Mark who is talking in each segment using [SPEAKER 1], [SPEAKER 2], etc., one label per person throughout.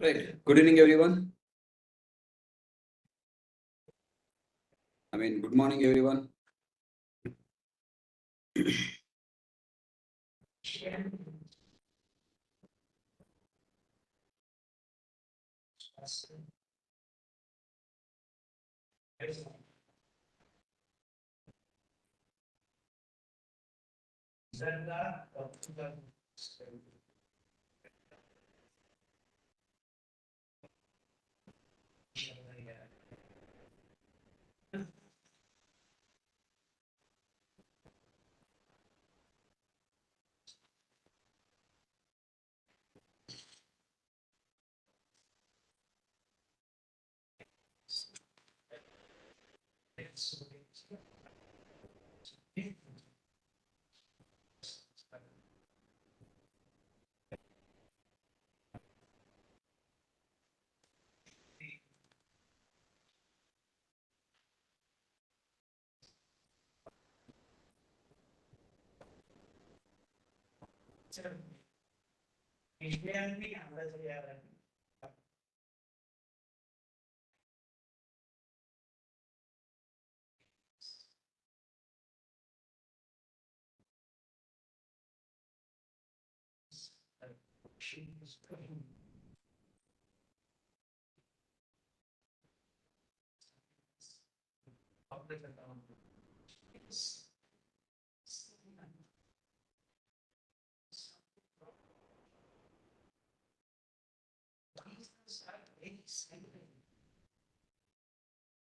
[SPEAKER 1] Right. Good evening, everyone. Good morning, everyone.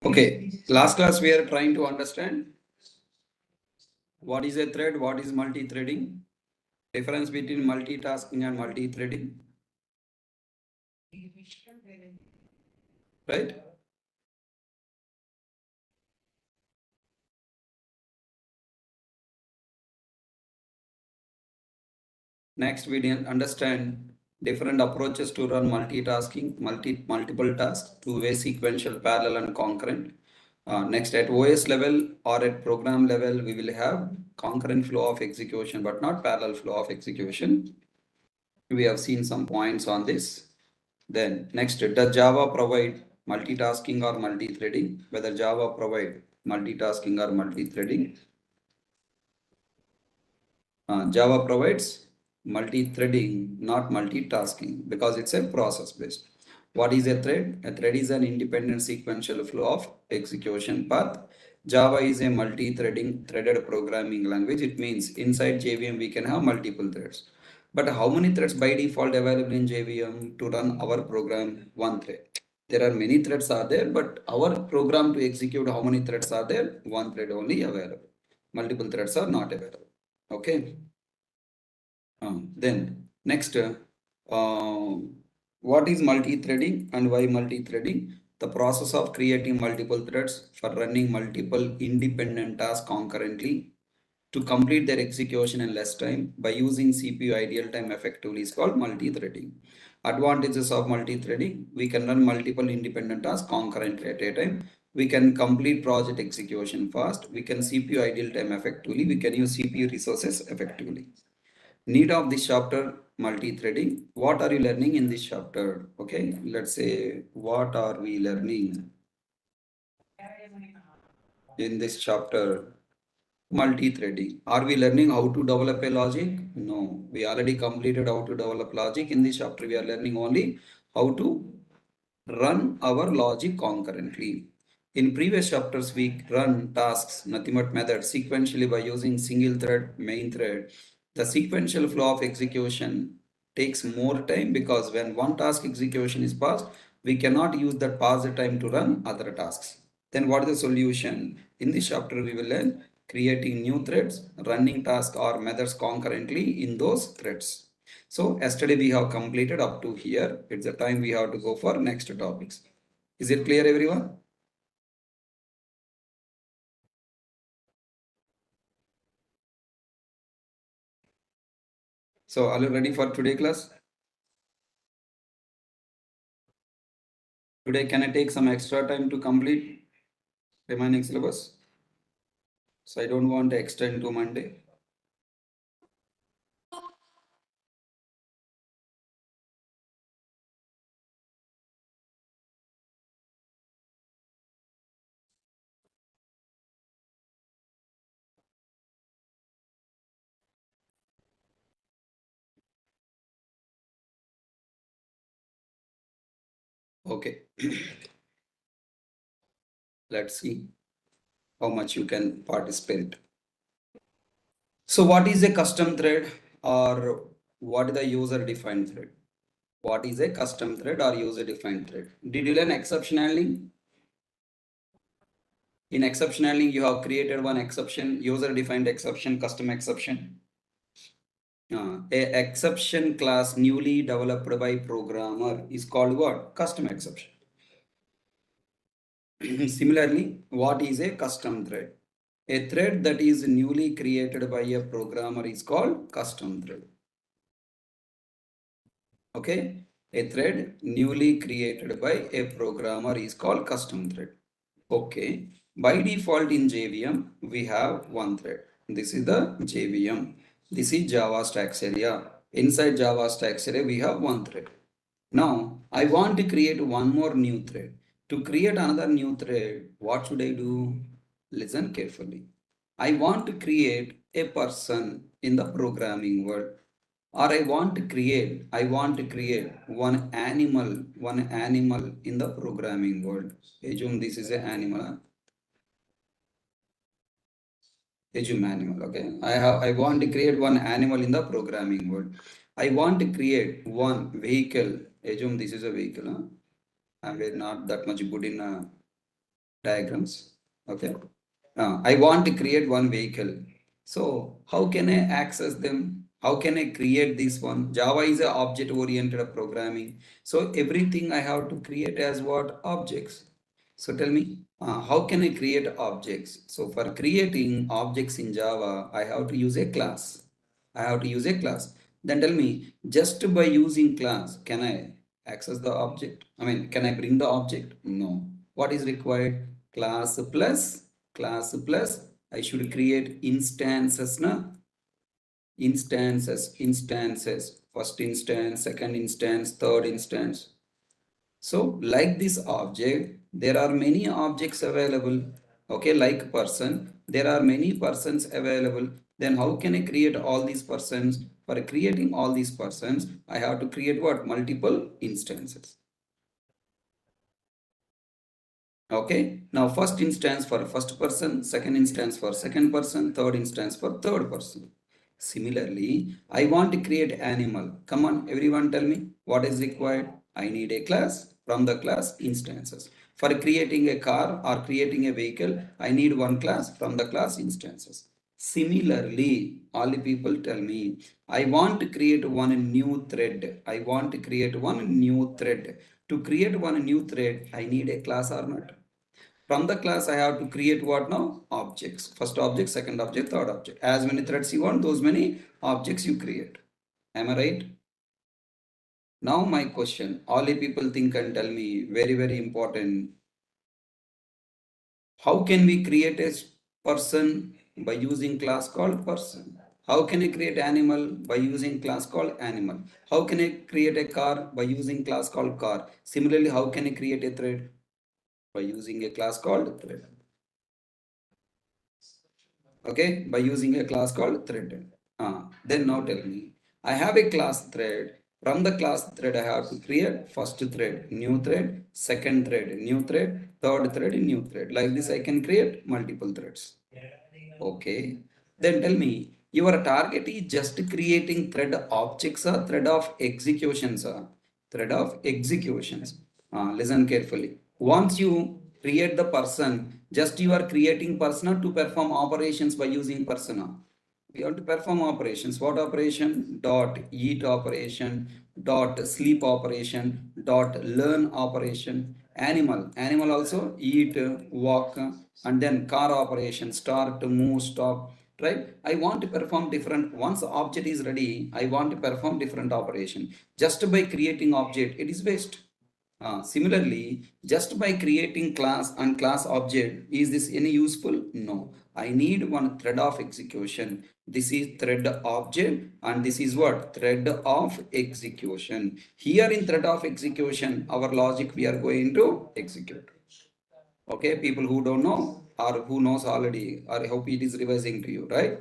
[SPEAKER 1] Okay, last class we are trying to understand what is a thread, what is multi-threading, difference between multitasking and multi-threading, right? Next, we didn't understand different approaches to run multitasking, multiple tasks, two-way, sequential, parallel, and concurrent. Next, at OS level or at program level, we will have concurrent flow of execution, but not parallel flow of execution. We have seen some points on this. Then next, does Java provide multitasking or multi-threading? Whether Java provide multitasking or multi-threading? Java provides multi-threading, not multitasking, because it's a process-based. What is a thread? A thread is an independent sequential flow of execution path. Java is a multi-threading threaded programming language. It means inside JVM we can have multiple threads. But how many threads by default available in JVM to run our program? One thread. There are many threads are there, but our program to execute how many threads are there? One thread only available. Multiple threads are not available. Okay. Then next, what is multi-threading and why multi-threading? The process of creating multiple threads for running multiple independent tasks concurrently to complete their execution in less time by using CPU ideal time effectively is called multi-threading. Advantages of multi-threading: we can run multiple independent tasks concurrently at a time. We can complete project execution fast. We can CPU ideal time effectively. We can use CPU resources effectively. Need of this chapter: multi-threading. What are you learning in this chapter? Okay, let's say what are we learning in this chapter? Multi-threading. Are we learning how to develop a logic? No, we already completed how to develop logic. In this chapter we are learning only how to run our logic concurrently. In previous chapters we run tasks, nothing but methods, sequentially by using single thread, main thread. The sequential flow of execution takes more time because when one task execution is passed, we cannot use that passed time to run other tasks. Then what is the solution? In this chapter we will learn creating new threads, running tasks or methods concurrently in those threads. So yesterday we have completed up to here. It's the time we have to go for next topics. Is it clear, everyone? So are you ready for today class? Today, can I take some extra time to complete remaining syllabus? So I don't want to extend to Monday. Okay. Let's see how much you can participate. So what is a custom thread, or what is the user defined thread? What is a custom thread or user defined thread? Did you learn exception handling? In exception handling, you have created one exception, user defined exception, custom exception. A exception class newly developed by programmer is called what? Custom exception. Similarly, what is a custom thread? A thread that is newly created by a programmer is called custom thread. Okay, a thread newly created by a programmer is called custom thread. Okay, by default in JVM, we have one thread. This is the JVM. This is Java stacks area. Inside Java stacks area, we have one thread. Now, I want to create one more new thread. To create another new thread, what should I do? Listen carefully. I want to create a person in the programming world, or I want to create one animal in the programming world. Assume this is an animal. Assume animal. Okay. I want to create one animal in the programming world. I want to create one vehicle. Assume this is a vehicle. Huh? I'm not that much good in diagrams. Okay. I want to create one vehicle. So how can I access them? How can I create this one? Java is a object oriented programming. So everything I have to create as what? Objects. So tell me, how can I create objects? So for creating objects in Java, I have to use a class. I have to use a class. Then tell me, just by using class, can I access the object? I mean, can I bring the object? No. What is required? Class plus I should create instances. Instances, first instance, second instance, third instance. So like this object, there are many objects available. Okay, like person, there are many persons available. Then how can I create all these persons? For creating all these persons, I have to create what? Multiple instances. Okay, now first instance for first person, second instance for second person, third instance for third person. Similarly, I want to create animal. Come on, everyone tell me what is required. I need a class. From the class instances. For creating a car or creating a vehicle, I need one class. From the class instances. Similarly, all the people tell me, I want to create one new thread. I want to create one new thread. To create one new thread, I need a class or not? From the class, I have to create what now? Objects. First object, second object, third object. As many threads you want, those many objects you create. Am I right? Now my question, all the people think and tell me, very, very important. How can we create a person by using class called person? How can I create animal by using class called animal? How can I create a car by using class called car? Similarly, how can I create a thread? By using a class called thread. Okay, by using a class called thread. Then now tell me, I have a class thread. From the class thread, I have to create first thread, new thread, second thread, new thread, third thread, new thread. Like this, I can create multiple threads. Okay, then tell me, your target is just creating thread objects or thread of executions? Thread of executions. Listen carefully. Once you create the person, just you are creating persona to perform operations by using persona. We have to perform operations. What operation? Dot eat operation, dot sleep operation, dot learn operation. Animal also eat, walk, and then car operation, start, move, stop. Right? I want to perform different. Once object is ready, I want to perform different operation. Just by creating object, it is waste. Similarly, just by creating class and class object, is this any useful? No. I need one thread of execution. This is thread object and this is what? Thread of execution. Here in thread of execution, our logic we are going to execute. Okay, people who don't know or who knows already, I hope it is revising to you, right?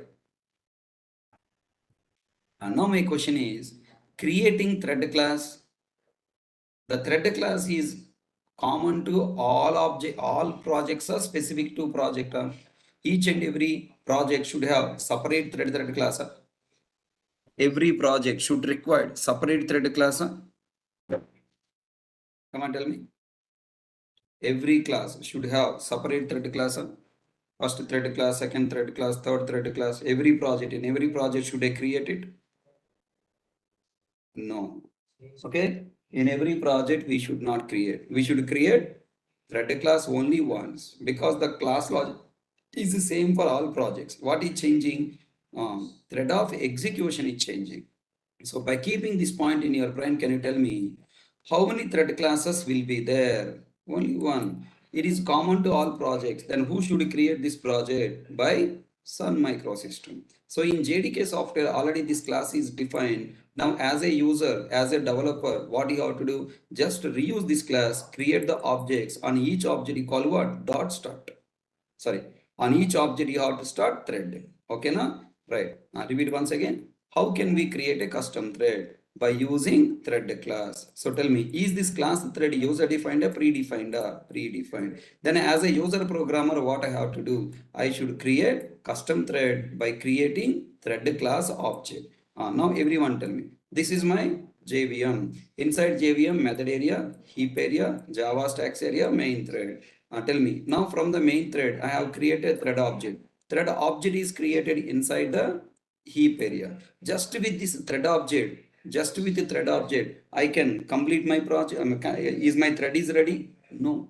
[SPEAKER 1] And now my question is, creating thread class. The thread class is common to all projects are specific to project. Each and every project should have separate thread class. Every project should require separate thread class. Come on, tell me. Every class should have separate thread class. First thread class, second thread class, third thread class. Every project, in every project should I create it? No. Okay. In every project we should not create. We should create thread class only once, because the class logic is the same for all projects. What is changing? Thread of execution is changing. So by keeping this point in your brain, can you tell me how many thread classes will be there? Only one. It is common to all projects. Then who should create this project? By Sun Microsystem. So in JDK software, already this class is defined. Now as a user, as a developer, what you have to do? Just reuse this class, create the objects. On each object you call what? Dot start. Sorry. On each object you have to start thread. Okay, na? Right. Now repeat once again. How can we create a custom thread? By using thread class. So tell me, is this class thread user defined or predefined? Predefined. Then as a user programmer, what I have to do? I should create custom thread by creating thread class object. Now everyone tell me, this is my JVM. Inside JVM, method area, heap area, Java stacks area, main thread. Tell me, now from the main thread, I have created thread object. Thread object is created inside the heap area. Just with this thread object, just with the thread object, I can complete my project. Is my thread is ready? No.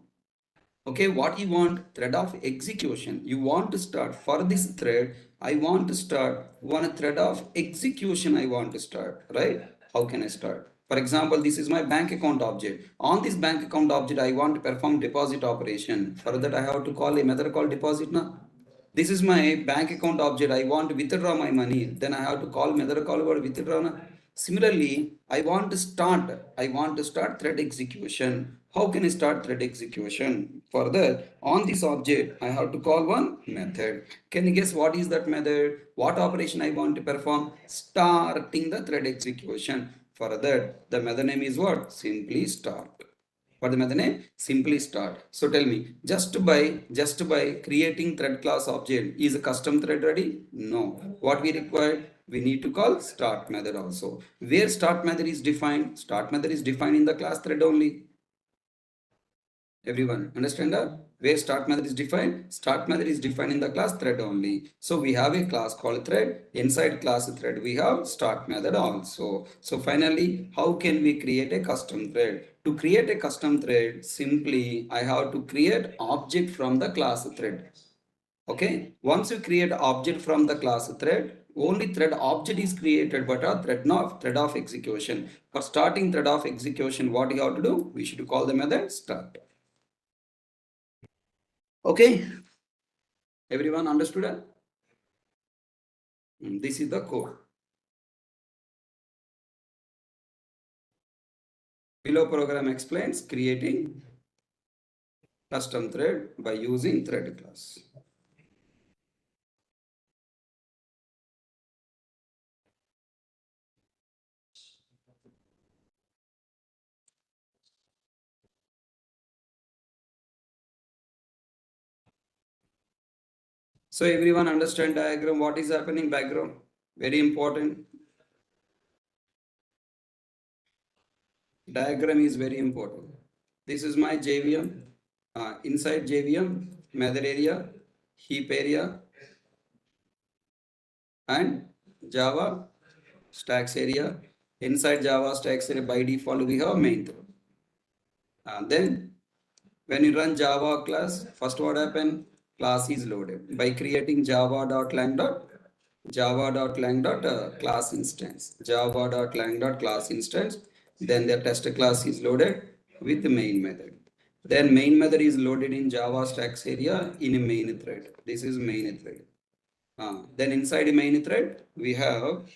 [SPEAKER 1] Okay, what you want? Thread of execution. You want to start for this thread. I want to start one thread of execution. I want to start, right? How can I start? For example, this is my bank account object. On this bank account object, I want to perform deposit operation. For that, I have to call a method called deposit now. This is my bank account object. I want to withdraw my money. Then I have to call method call about withdraw now. Similarly, I want to start thread execution. How can I start thread execution? For that, on this object, I have to call one method. Can you guess what is that method? What operation I want to perform? Starting the thread execution. For that, the method name is what? Simply start. What the method name? Simply start. So tell me, just by creating thread class object, is a custom thread ready? No. What we require? We need to call start method also. Where start method is defined? Start method is defined in the class thread only. Everyone understand that? Where start method is defined? Start method is defined in the class thread only. So we have a class called thread. Inside class thread, we have start method also. So finally, how can we create a custom thread? To create a custom thread, simply I have to create object from the class thread. Okay. Once you create object from the class thread, only thread object is created, but a thread of execution. For starting thread of execution, what you have to do? We should call the method start. Okay, everyone understood that? This is the code. Below program explains creating custom thread by using thread class. So everyone understand diagram, what is happening background? Very important. Diagram is very important. This is my JVM. Inside JVM, method area, heap area, and Java stacks area. Inside Java stacks area, by default, we have main thread. Then when you run Java class, first what happen? Class is loaded by creating java.lang. Class instance. Java.lang.class instance. Then the test class is loaded with the main method. Then main method is loaded in Java stacks area in a main thread. This is main thread. Then inside main thread, we have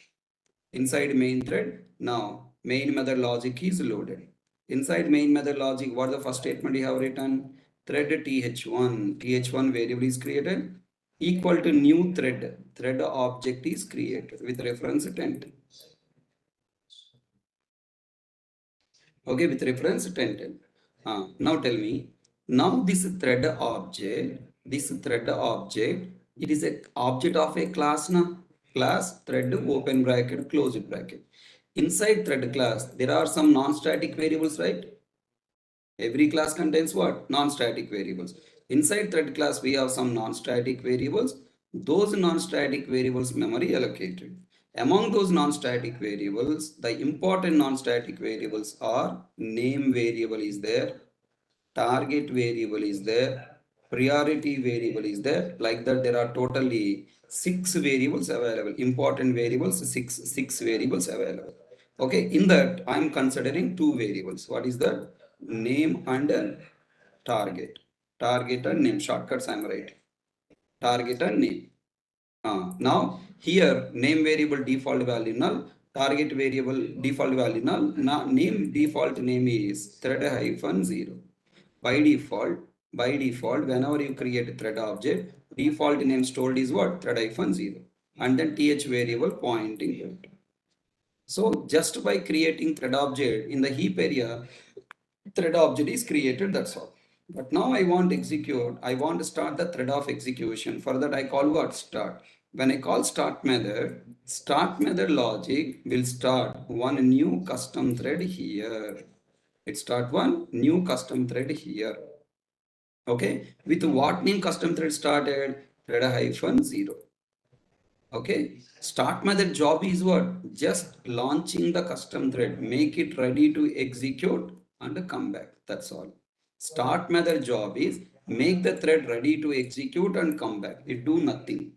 [SPEAKER 1] inside main thread. Now main method logic is loaded. Inside main method logic, what is the first statement you have written? Thread th1 variable is created equal to new thread object is created with reference 10. Okay, with reference 10. Now tell me, now this thread object, it is a object of a class now. Class thread open bracket, close bracket. Inside thread class, there are some non-static variables, right? Every class contains what? Non-static variables. Inside thread class, we have some non-static variables. Those non-static variables memory allocated. Among those non-static variables, the important non-static variables are name variable is there, target variable is there, priority variable is there. Like that, there are totally 6 variables available. Important variables, six variables available. Okay, in that I am considering 2 variables. What is that? Name and target. Target and name. Shortcuts I am writing. Target and name. Now here name variable default value null, target variable default value null. Now name default name is thread hyphen 0. By default, whenever you create a thread object, default name stored is what? Thread hyphen 0. And then th variable pointing to it. So just by creating thread object in the heap area, thread object is created, that's all. But now I want to start the thread of execution. For that I call what? Start. When I call start method logic will start one new custom thread here. It start one new custom thread here. Okay, with what name custom thread started? Thread hyphen 0. Okay, start method job is what? Just launching the custom thread, make it ready to execute and come back. That's all. Start method job is make the thread ready to execute and come back. It do nothing.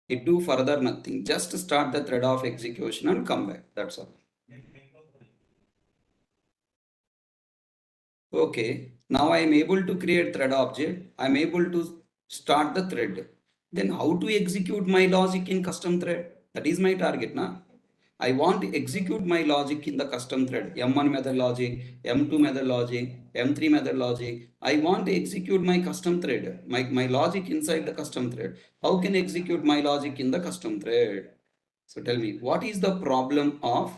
[SPEAKER 1] It do further nothing. Just start the thread of execution and come back. That's all. Okay, now I am able to create thread object. I am able to start the thread. Then how to execute my logic in custom thread? That is my target, na? I want to execute my logic in the custom thread. M1 method logic, M2 method logic, M3 method logic. I want to execute my custom thread, my logic inside the custom thread. How can I execute my logic in the custom thread? So tell me, what is the problem of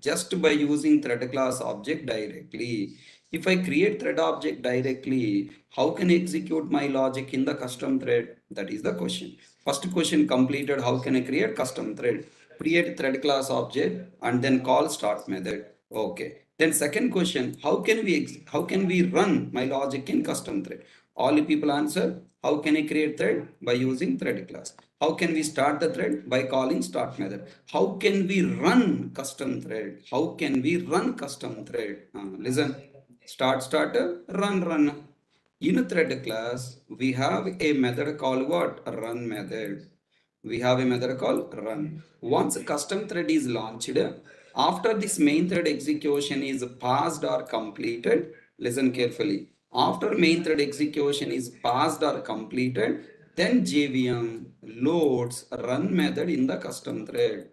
[SPEAKER 1] just by using thread class object directly? If I create thread object directly, how can I execute my logic in the custom thread? That is the question. First question completed. How can I create custom thread? Create thread class object and then call start method. Okay. Then second question, how can we run my logic in custom thread? All the people answer, how can I create thread? By using thread class. How can we start the thread? By calling start method. How can we run custom thread? How can we run custom thread? Listen, starter, run. In a thread class, we have a method called what? Run method. We have a method called run. Once a custom thread is launched, after this main thread execution is passed or completed, listen carefully. After main thread execution is passed or completed, then JVM loads run method in the custom thread.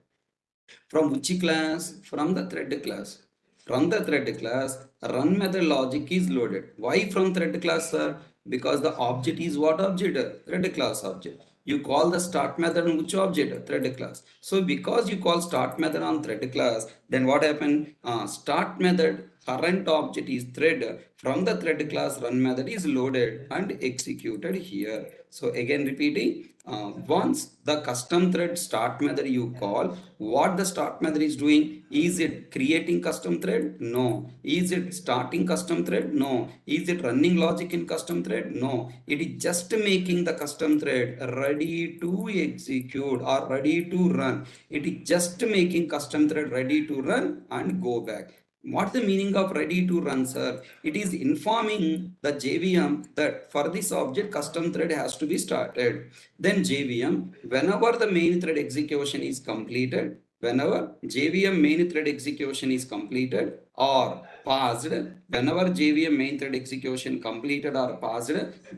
[SPEAKER 1] From which class? From the thread class. From the thread class, run method logic is loaded. Why from thread class, sir? Because the object is what object? Thread class object. You call the start method on which object? Thread class. So because you call start method on thread class, then what happened? Start method current object is thread. From the thread class run method is loaded and executed here. So again repeating, once the custom thread start method you call, what the start method is doing? Is it creating custom thread? No. Is it starting custom thread? No. Is it running logic in custom thread? No. It is just making the custom thread ready to execute or ready to run. It is just making custom thread ready to run and go back. What's the meaning of ready to run, sir? It is informing the JVM that for this object custom thread has to be started. Then JVM, whenever the main thread execution is completed, whenever JVM main thread execution is completed or paused, whenever JVM main thread execution completed or paused,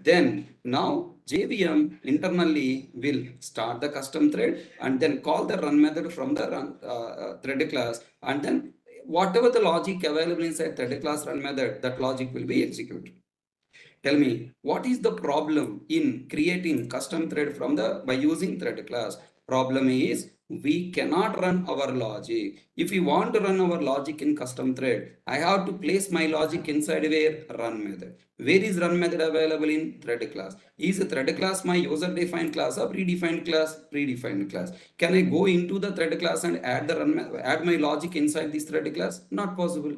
[SPEAKER 1] then now JVM internally will start the custom thread and then call the run method from the run thread class, and then whatever the logic available inside thread class run method, that logic will be executed. Tell me, what is the problem in creating custom thread from the by using thread class? Problem is we cannot run our logic. If we want to run our logic in custom thread, I have to place my logic inside where run method. Where is run method available in thread class? Is a thread class my user defined class or predefined class? Predefined class. Can I go into the thread class and add the add my logic inside this thread class? Not possible.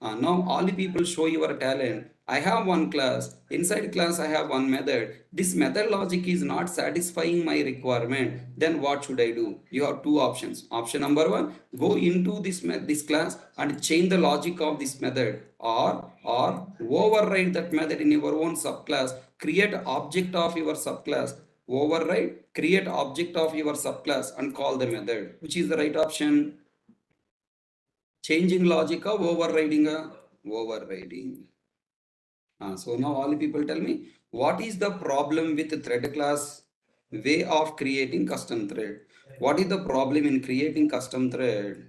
[SPEAKER 1] Now all the people show your talent. I have one class. Inside class I have one method. This method logic is not satisfying my requirement. Then what should I do? You have two options. Option number one, go into this class and change the logic of this method, or override that method in your own subclass. Create object of your subclass. Override, create object of your subclass and call the method. Which is the right option? Changing logic of overriding overriding. So now all the people tell me, what is the problem with the thread class way of creating custom thread? What is the problem in creating custom thread?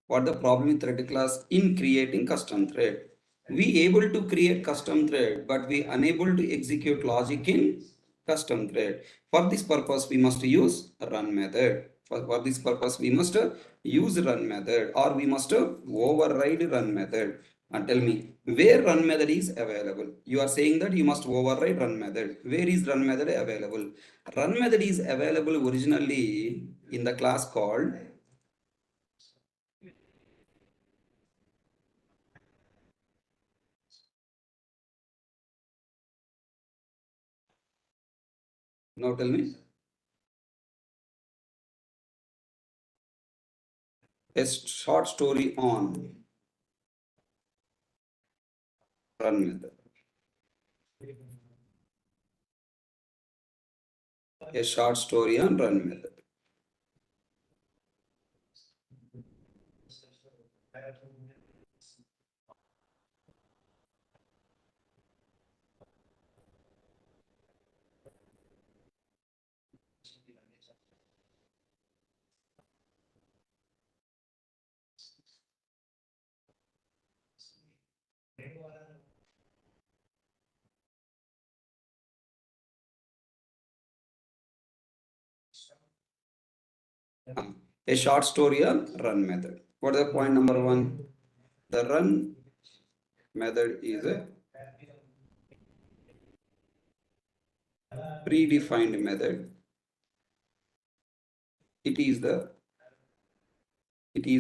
[SPEAKER 1] What the problem with thread class in creating custom thread? We able to create custom thread, but we unable to execute logic in custom thread. For this purpose, we must use run method. For this purpose, we must use run method, or we must override run method. And tell me where run method is available. You are saying that you must override run method. Where is run method available? Run method is available originally in the class called. Now tell me. A short story on run method. A short story on run method. A short story on run method. What is the point number one? The run method is a predefined method. It is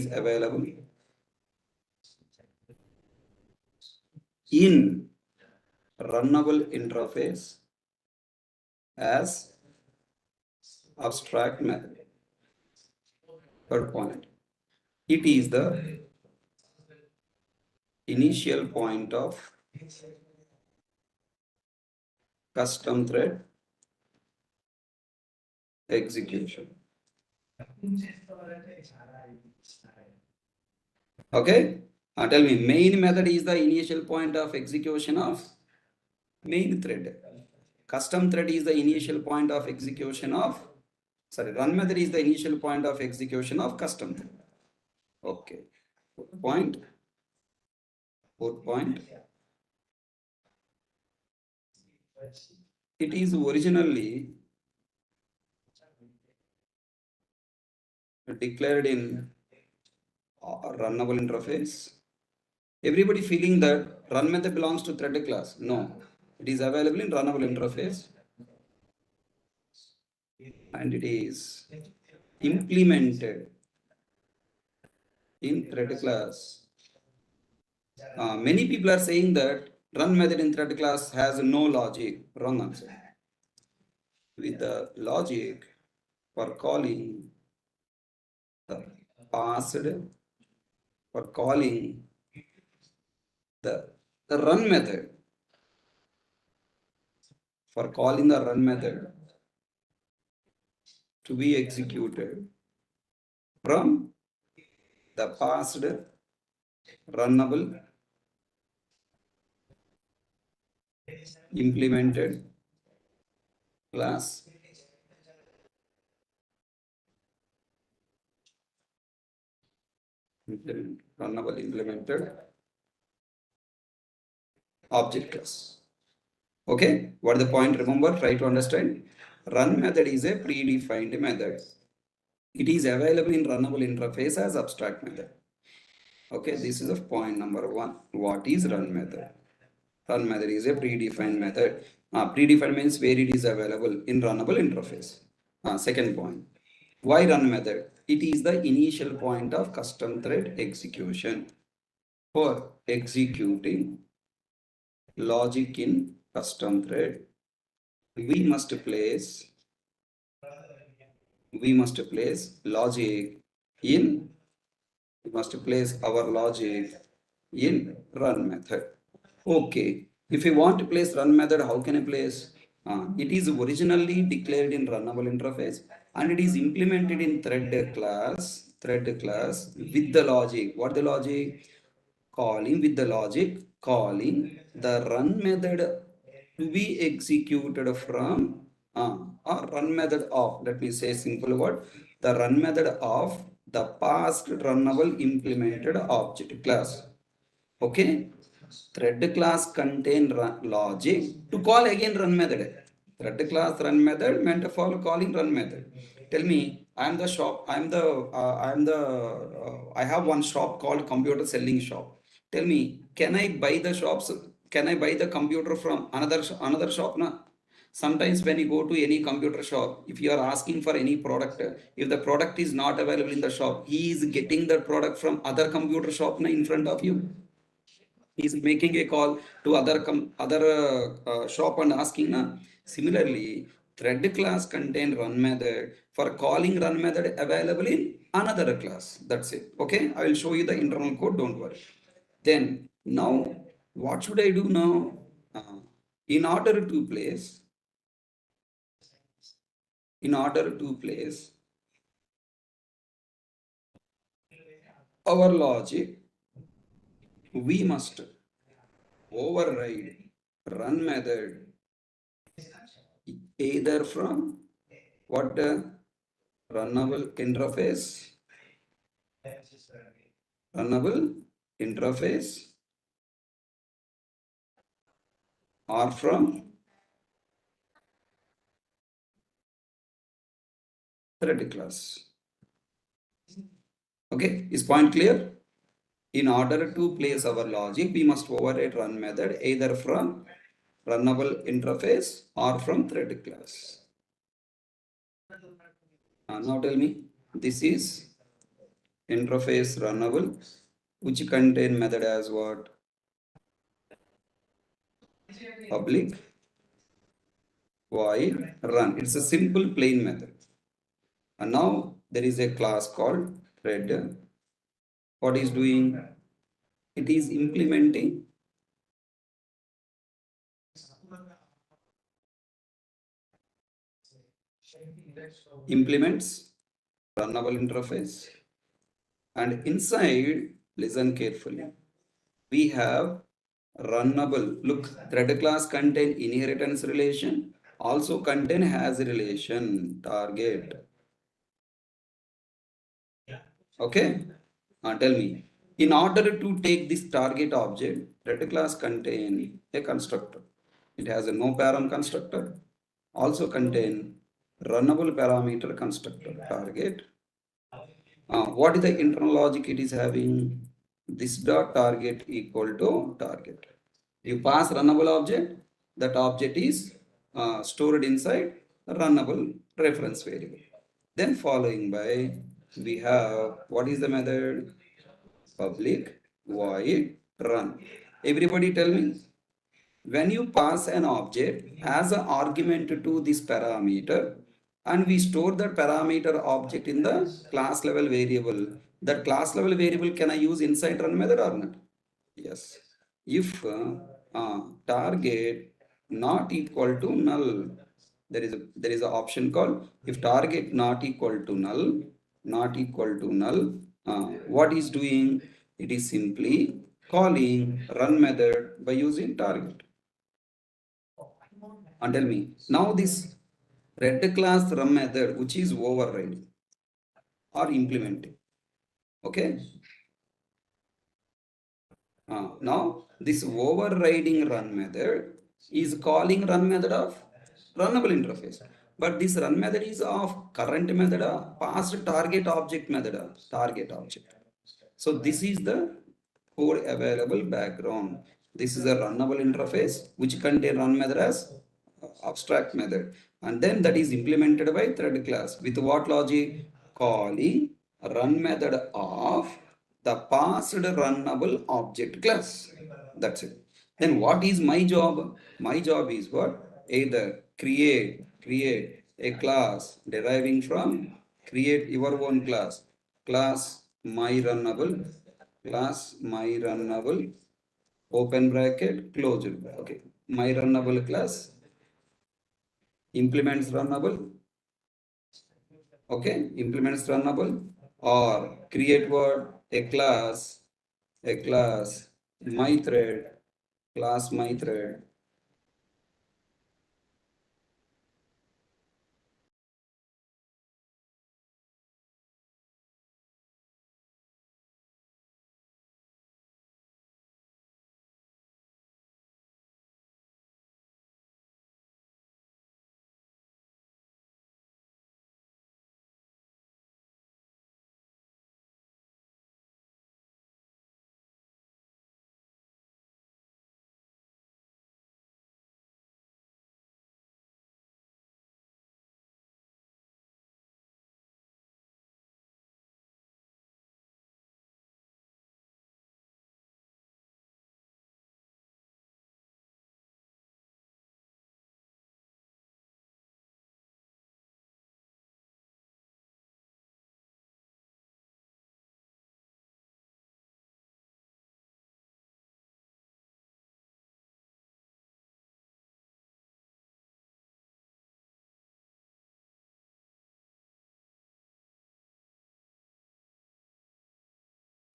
[SPEAKER 1] available in runnable interface as abstract method. Third point. It is the initial point of custom thread execution. Okay. Tell me, main method is the initial point of execution of main thread. Custom thread is the initial point of execution of, sorry, run method is the initial point of execution of custom thread. Okay. Fourth point. Fourth point. It is originally declared in runnable interface. Everybody feeling that run method belongs to thread class. No, it is available in runnable interface and it is implemented in thread class. Many people are saying that run method in thread class has no logic. Wrong answer. With the logic for calling the passed, for calling the run method, for calling the run method to be executed from the passed runnable implemented class runnable implemented object class. Okay, what is the point? Remember, try to understand. Run method is a predefined method. It is available in runnable interface as abstract method. Okay, this is a point number one. What is run method? Run method is a predefined method. Predefined means where it is available in runnable interface. Second point. Why run method? It is the initial point of custom thread execution. For executing logic in custom thread, we must place logic in we must place our logic in run method. Okay, if you want to place run method, how can I place? It is originally declared in runnable interface and it is implemented in thread class with the logic. What the logic? Calling the run method to be executed from or run method of, let me say simple word, the run method of the past runnable implemented object class. Okay, thread class contain logic to call again run method. Thread class run method meant for calling run method. Tell me, I am the shop. I have one shop called computer selling shop. Tell me, can I buy the shops? Can I buy the computer from another shop? No. Sometimes when you go to any computer shop, if you are asking for any product, if the product is not available in the shop, he is getting the product from other computer shop in front of you. He is making a call to other shop and asking. Similarly, thread class contain run method for calling run method available in another class. That's it. Okay, I will show you the internal code. Don't worry. Then now, what should I do now? Uh, in order to place, in order to place our logic, we must override run method either from what runnable interface runnable interface or from thread class. Okay, is point clear? In order to place our logic, we must override run method either from runnable interface or from thread class. Now tell me, this is interface runnable, which contain method as what? Public void run. It's a simple plain method. And now there is a class called thread. What is doing? It is implements runnable interface, and inside, listen carefully, we have runnable. Look, thread class contain inheritance relation, also contain has relation target. Okay, tell me. In order to take this target object, thread class contain a constructor. It has a no param constructor, also contain runnable parameter constructor target. What is the internal logic it is having? This dot target equal to target. You pass runnable object, that object is stored inside runnable reference variable. Then following by, we have, what is the method? Public void run. Everybody tell me, when you pass an object as an argument to this parameter and we store that parameter object in the class level variable, that class level variable can I use inside run method or not? Yes. If target not equal to null, there is an option called if target not equal to null, what is doing? It is simply calling run method by using target. And tell me, now this red class run method which is overriding or implementing. Okay. Now this overriding run method is calling run method of runnable interface. But this run method is of current method, past target object method, target object. So this is the code available background. This is a runnable interface which contain run method as abstract method, and then that is implemented by thread class with what logic? Calling run method of the past runnable object class. That's it. Then what is my job? My job is what? Either create a class deriving from, create your own class, class my runnable, class my runnable, open bracket, closed bracket. Okay, my runnable class implements runnable. Okay, implements runnable, or create what? A class my thread, class my thread.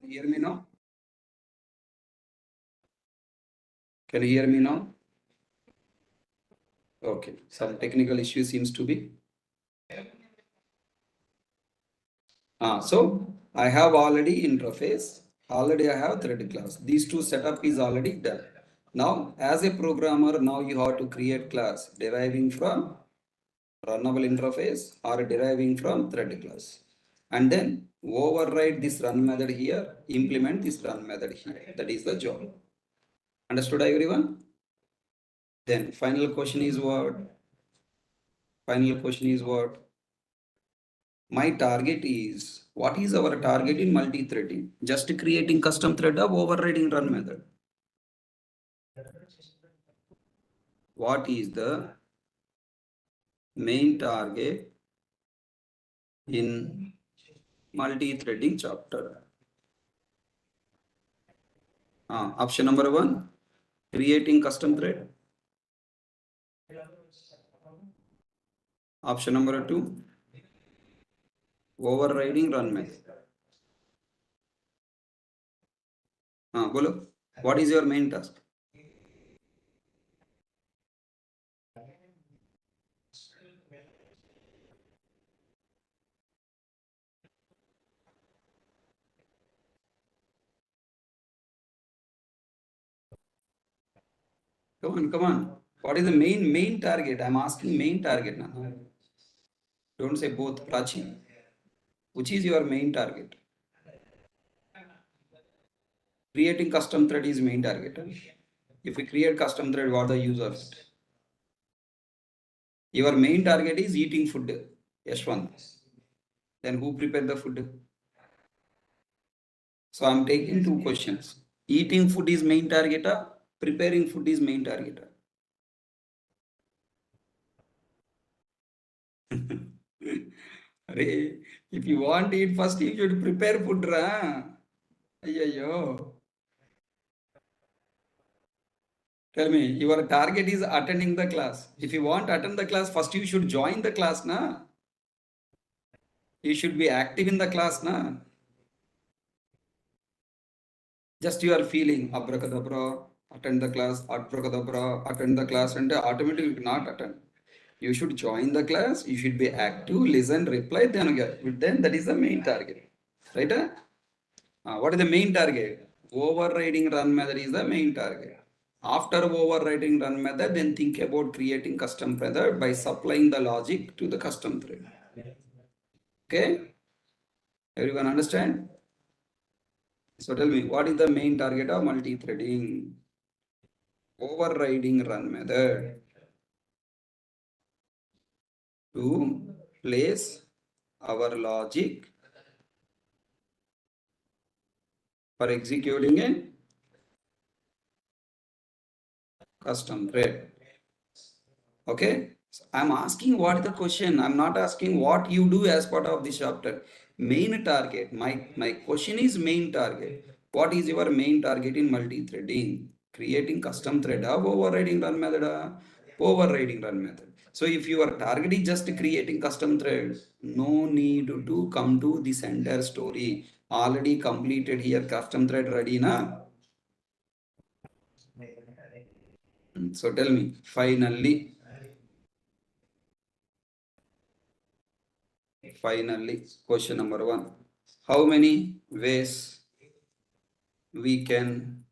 [SPEAKER 1] Hear me now? Can you hear me now? Okay, some technical issue seems to be. So I have already interface, already I have thread class. These two setup is already done. Now, as a programmer, now you have to create class deriving from runnable interface or deriving from thread class. And then override this run method here, implement this run method here. That is the job. Understood everyone? Then final question is what? Final question is what? My target is, what is our target in multi-threading? Just creating custom thread of overriding run method. What is the main target in multi-threading chapter? Option number 1, creating custom thread. Option number 2, overriding run method. Bolo, what is your main task? Come on. What is the main target? I'm asking main target now. Don't say both, Prachi. Which is your main target? Creating custom thread is main target. If we create custom thread, what the use of it? Your main target is eating food. Yashwant. Then who prepared the food? So I'm taking two questions. Eating food is main target, preparing food is main target. If you want to eat first, you should prepare food, ra. Ayyo. Tell me, your target is attending the class. If you want to attend the class, first you should join the class, na. You should be active in the class, na. Just you are feeling abracadabra, attend the class, abracadabra, attend the class, and automatically you not attend. You should join the class, you should be active, listen, reply, then that is the main target. Right? What is the main target? Overriding run method is the main target. After overriding run method, then think about creating custom method by supplying the logic to the custom thread. Okay? Everyone understand? So tell me, what is the main target of multi-threading? Overriding run method to place our logic for executing a custom thread. Okay? So I'm asking what is the question. I'm not asking what you do as part of this chapter. Main target. My question is main target. What is your main target in multi-threading? Creating custom thread of overriding run method. Overriding run method. So if your target is just creating custom thread, no need to come to this entire story. Already completed here custom thread ready na. So tell me, finally, question number one. How many ways we can,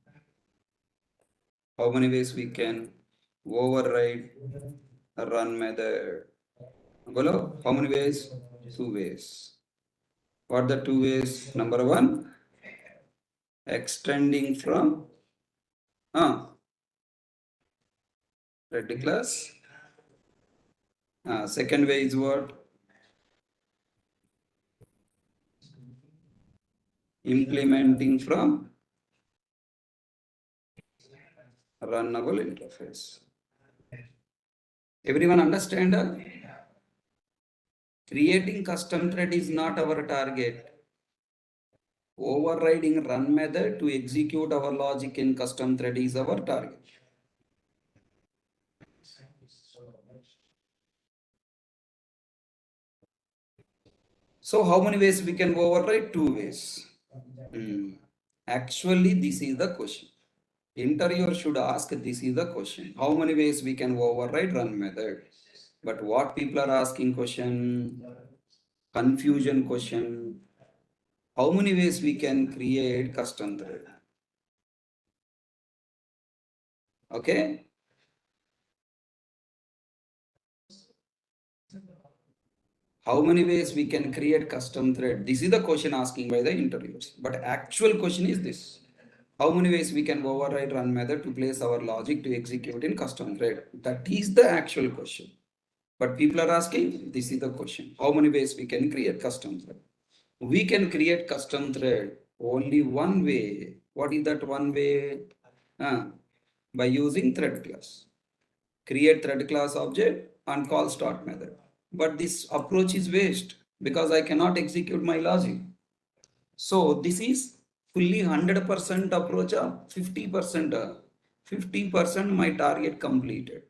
[SPEAKER 1] override a run method? Bolo, how many ways? Two ways. What the two ways? Number one, extending from thread class. Second way is what? Implementing from runnable interface. Everyone understand? Creating custom thread is not our target. Overriding run method to execute our logic in custom thread is our target. So how many ways we can override? Two ways. Actually, this is the question. Interviewer should ask, this is the question. How many ways we can override run method? But what people are asking question, confusion question. How many ways we can create custom thread? Okay. How many ways we can create custom thread? This is the question asking by the interviewers. But actual question is this. How many ways we can override run method to place our logic to execute in custom thread? That is the actual question. But people are asking, this is the question. How many ways we can create custom thread? We can create custom thread only one way. What is that one way? By using thread class. Create thread class object and call start method. But this approach is waste because I cannot execute my logic. So this is fully 100% approach of 50%. 50% my target completed.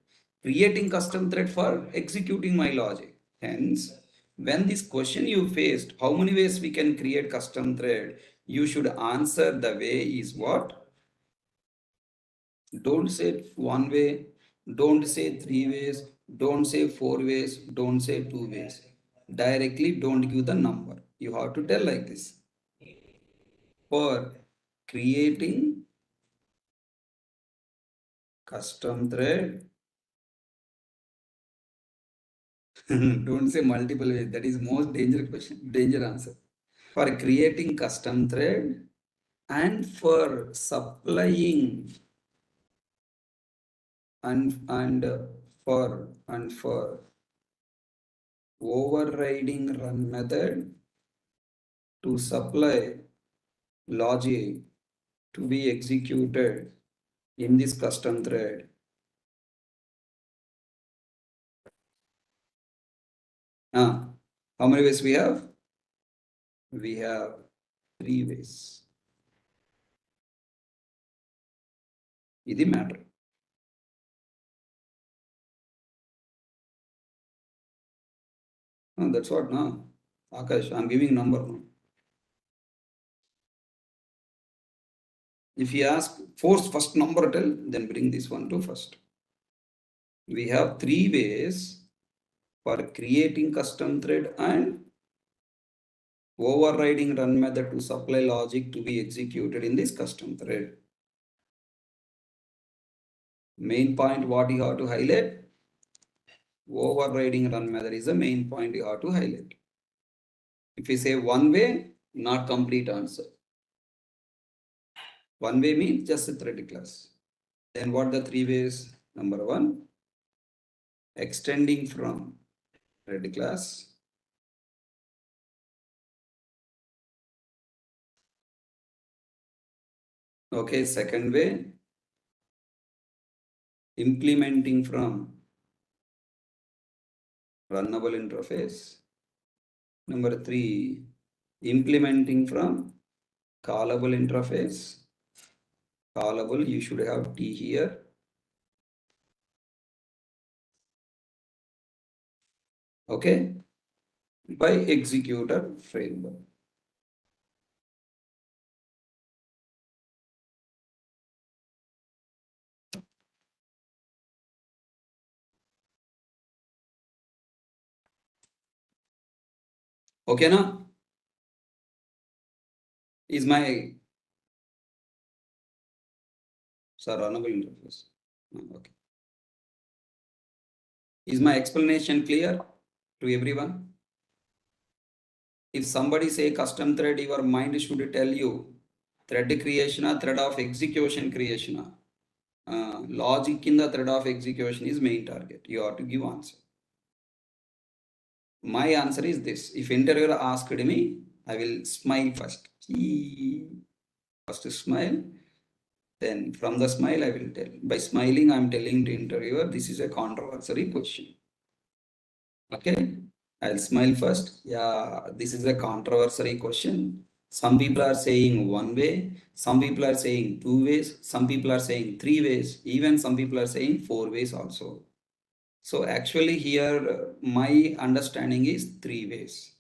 [SPEAKER 1] Creating custom thread for executing my logic. Hence, when this question you faced, how many ways we can create custom thread, you should answer the way is what? Don't say one way, don't say three ways, don't say four ways, don't say two ways. Directly don't give the number. You have to tell like this. For creating custom thread, don't say multiple ways. That is most dangerous question, danger answer. For creating custom thread and for supplying and for overriding run method to supply logic to be executed in this custom thread. How many ways we have? We have three ways. This matter. That's what now. Akash, I'm giving number now. If you ask, force first number tell, then bring this one to first. We have three ways for creating custom thread and overriding run method to supply logic to be executed in this custom thread. Main point what you have to highlight? Overriding run method is the main point you have to highlight. If you say one way, not complete answer. One way means just a thread class. Then what the three ways? Number one, extending from thread class. Okay, second way, implementing from runnable interface. Number three, implementing from callable interface. Callable, you should have T here. Okay, by executor framework. Okay, now is my runnable interface. Okay. Is my explanation clear to everyone? If somebody say custom thread, your mind should tell you thread creation, thread of execution creation. Logic in the thread of execution is main target. You have to give answer. My answer is this. If interviewer asked me, I will smile first. First smile. Then from the smile, I will tell. By smiling, I am telling to interviewer, this is a controversial question. Okay. I'll smile first. Yeah, this is a controversial question. Some people are saying one way, some people are saying two ways, some people are saying three ways, even some people are saying four ways also. So actually here my understanding is three ways.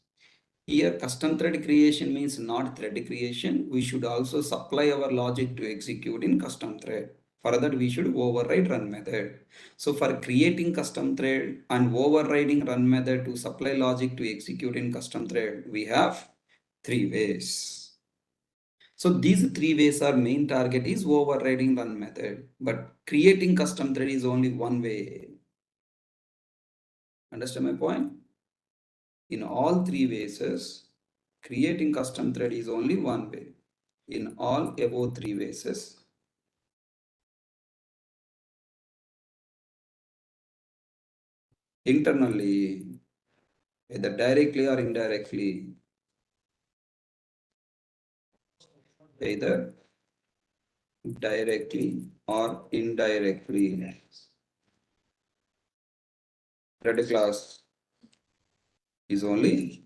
[SPEAKER 1] Here custom thread creation means not thread creation. We should also supply our logic to execute in custom thread. For that we should override run method. So for creating custom thread and overriding run method to supply logic to execute in custom thread, we have three ways. So these three ways are main target is overriding run method, but creating custom thread is only one way. Understand my point? In all three ways, creating custom thread is only one way. In all above three ways, internally, either directly or indirectly, either directly or indirectly, thread class is only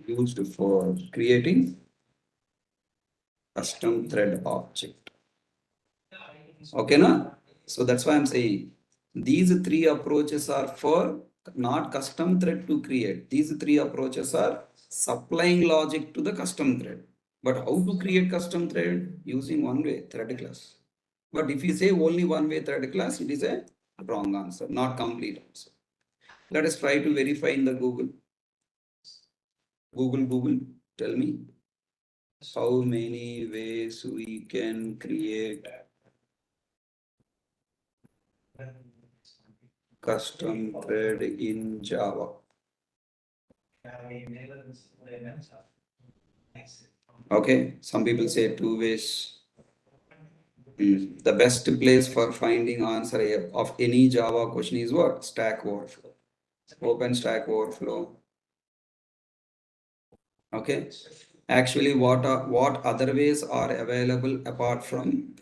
[SPEAKER 1] used for creating custom thread object. Okay, na? So that's why I'm saying these three approaches are for not custom thread to create. These three approaches are supplying logic to the custom thread. But how to create custom thread? Using one way thread class. But if you say only one way thread class, it is a wrong answer, not complete answer. Let us try to verify in the Google. Google, tell me how many ways we can create custom thread in Java. Okay, some people say two ways. The best place for finding answer of any Java question is what? Stack Overflow. Open Stack Overflow. Okay. Actually, what other ways are available apart from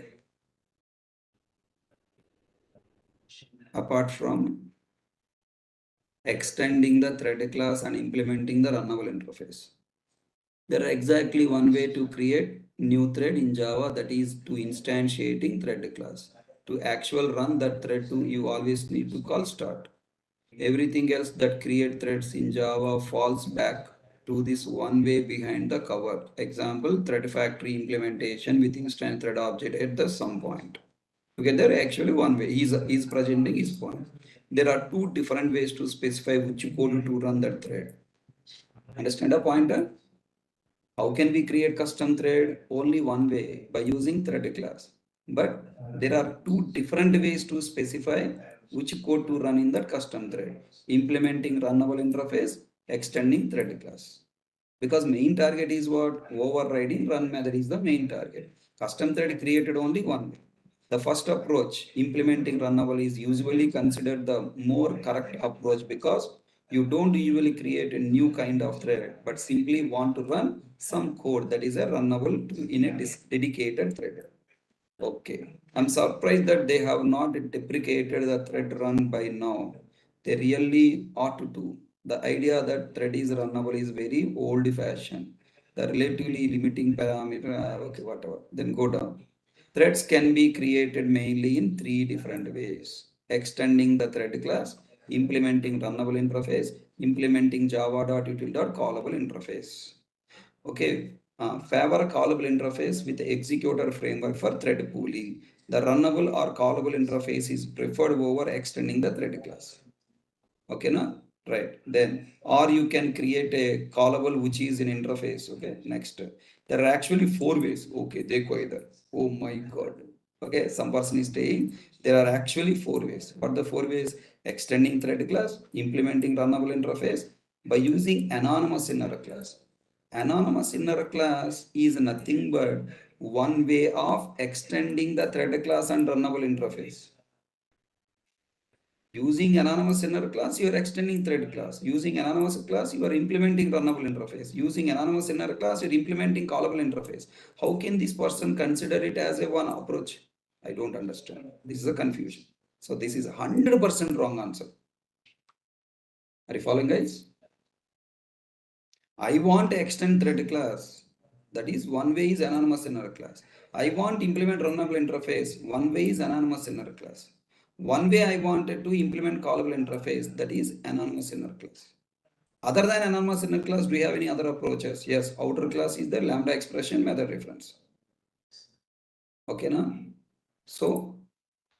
[SPEAKER 1] extending the thread class and implementing the runnable interface? There are exactly one way to create new thread in Java, that is to instantiating thread class. To actual run that thread to you always need to call start. Everything else that create threads in Java falls back to this one way behind the cover. Example, thread factory implementation with instant thread object at the some point. Together actually one way. He's presenting his point. There are two different ways to specify which code to run that thread. Understand the point? How can we create custom thread? Only one way, by using thread class. but there are two different ways to specify which code to run in that custom thread. Implementing runnable interface, extending thread class. Because main target is what? Overriding run method is the main target. Custom thread created only one way. The first approach, implementing runnable, is usually considered the more correct approach because you don't usually create a new kind of thread, but simply want to run some code that is a runnable in a dedicated thread. Okay. I'm surprised that they have not deprecated the thread run by now. They really ought to do. The idea that thread is runnable is very old fashioned. The relatively limiting parameter, okay, whatever. Then go down. Threads can be created mainly in three different ways. Extending the thread class, implementing runnable interface, implementing java.util.callable interface. Okay, favor callable interface with executor framework for thread pooling. The runnable or callable interface is preferred over extending the thread class. Okay, na? Right. Then, or you can create a callable which is an interface. Okay, next. There are actually four ways. Okay, देखो इधर. Oh my God. Okay, some person is saying there are actually four ways. What the four ways? Extending thread class, implementing runnable interface by using anonymous inner class. Anonymous inner class is nothing but one way of extending the thread class and runnable interface. Using anonymous inner class, you are extending thread class. Using anonymous class, you are implementing runnable interface. Using anonymous inner class, you are implementing callable interface. How can this person consider it as a one approach? I don't understand. This is a confusion. So this is 100% wrong answer. Are you following, guys? I want to extend thread class. That is one way is anonymous inner class. I want to implement runnable interface. One way is anonymous inner class. One way I wanted to implement callable interface. That is anonymous inner class. Other than anonymous inner class, do you have any other approaches? Yes, outer class is the lambda expression method reference. Okay, na? So,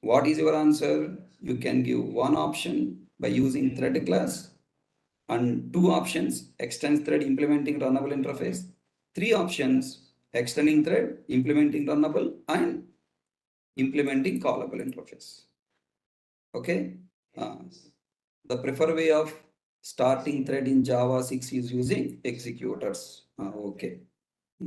[SPEAKER 1] what is your answer? You can give one option by using thread class and two options, extend thread implementing runnable interface. Three options, extending thread, implementing runnable and implementing callable interface. Okay. The preferred way of starting thread in Java 6 is using executors. Okay.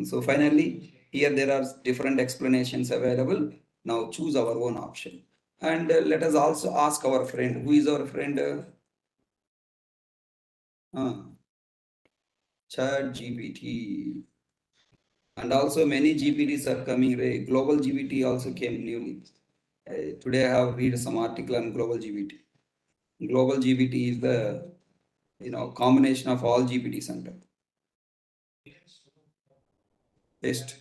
[SPEAKER 1] So finally, here there are different explanations available. Now choose our own option. And let us also ask our friend. Who is our friend? ChatGPT. And also many GPTs are coming. Global GPT also came newly. Today I have read some article on global GPT. Global GPT is the combination of all GPT center. Best.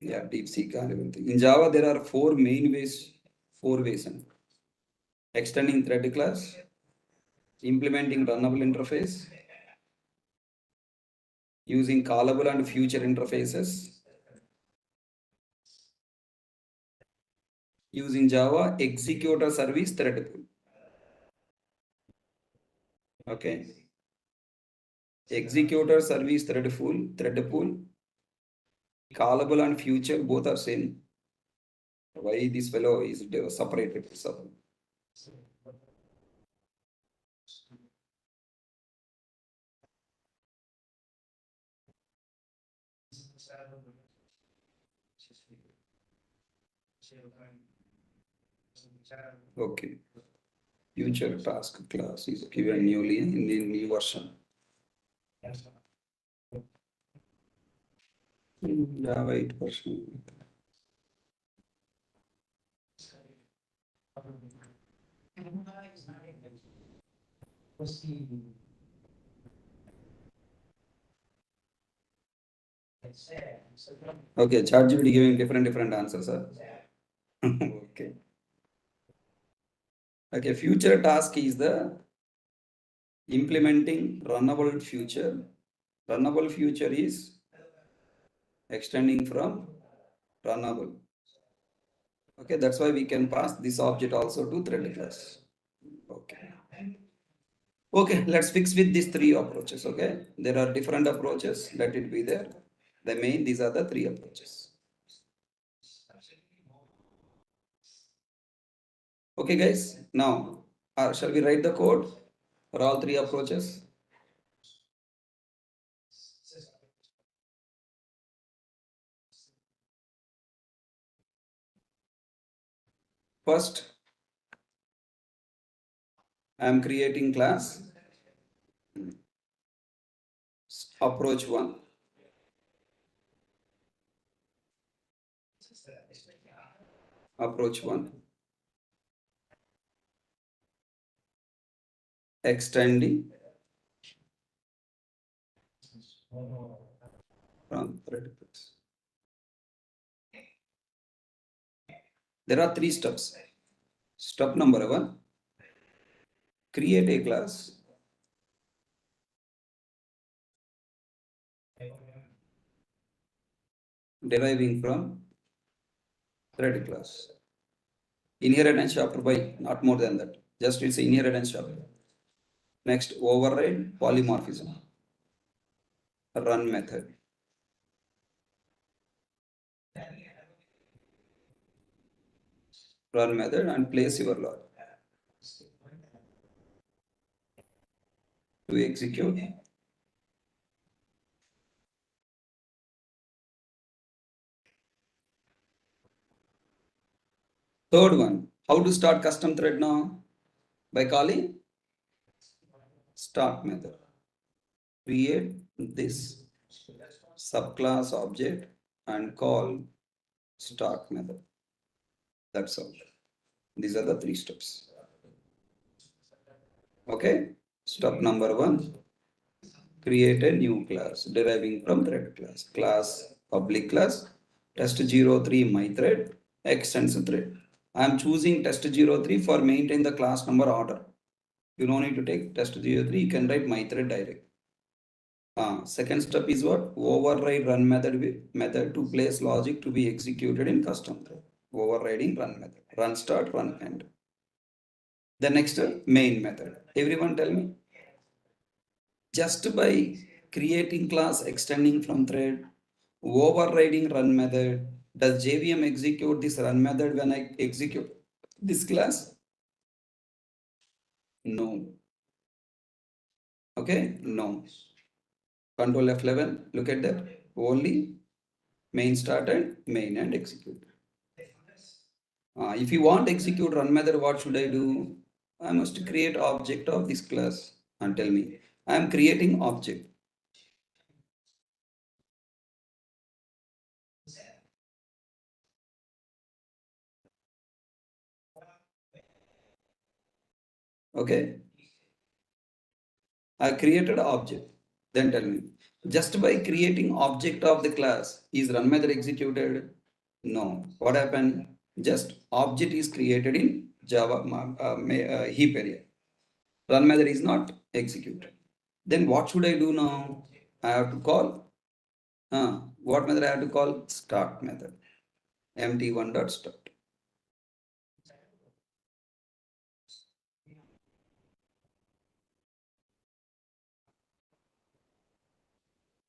[SPEAKER 1] Yeah, DeepSeek and everything. In Java, there are four main ways. Four ways. Extending thread class, implementing runnable interface, using callable and future interfaces, using Java executor service thread pool. Okay. Executor service thread pool, callable and future both are same. Why this fellow is separated? Okay. Future task class is given newly in the new version. Java 8 version. Okay, ChatGPT giving different answers, sir. Okay. Okay, future task is the implementing runnable future. Runnable future is extending from runnable. Okay, that's why we can pass this object also to thread class. Okay. Okay, let's fix with these three approaches. Okay, there are different approaches. Let it be there. The main, these are the three approaches. Okay, guys. Now, shall we write the code for all three approaches? First, I am creating class. Approach 1. Approach 1. Extending from predicate. There are three steps. Step number 1, create a class. Deriving from thread class. Inheritance chapter by not more than that. Just it's inheritance chapter. Next, override polymorphism. Run method. Run method and place your log to execute. Third one, how to start custom thread now? By calling start method. Create this subclass object and call start method. That's all. These are the three steps. Okay. Step number 1, create a new class deriving from thread class. Class public class test03 my thread extends thread. I am choosing test03 for maintain the class number order. You don't need to take test03. You can write my thread direct. Second step is what? Override run method to place logic to be executed in custom thread. Overriding run method. Run start, run end. The next main method. Everyone tell me. Just by creating class extending from thread, overriding run method, does JVM execute this run method when I execute this class? No. Okay, no. Control F11, look at that. Only main started, main and execute. If you want execute run method, what should I do? I must create object of this class and tell me. I am creating object. Okay. I created object. Then tell me. Just by creating object of the class, is run method executed? No. What happened? Just object is created in Java heap area. Run method is not executed. Then what should I do now? I have to call. What method I have to call? Start method. Empty1.start.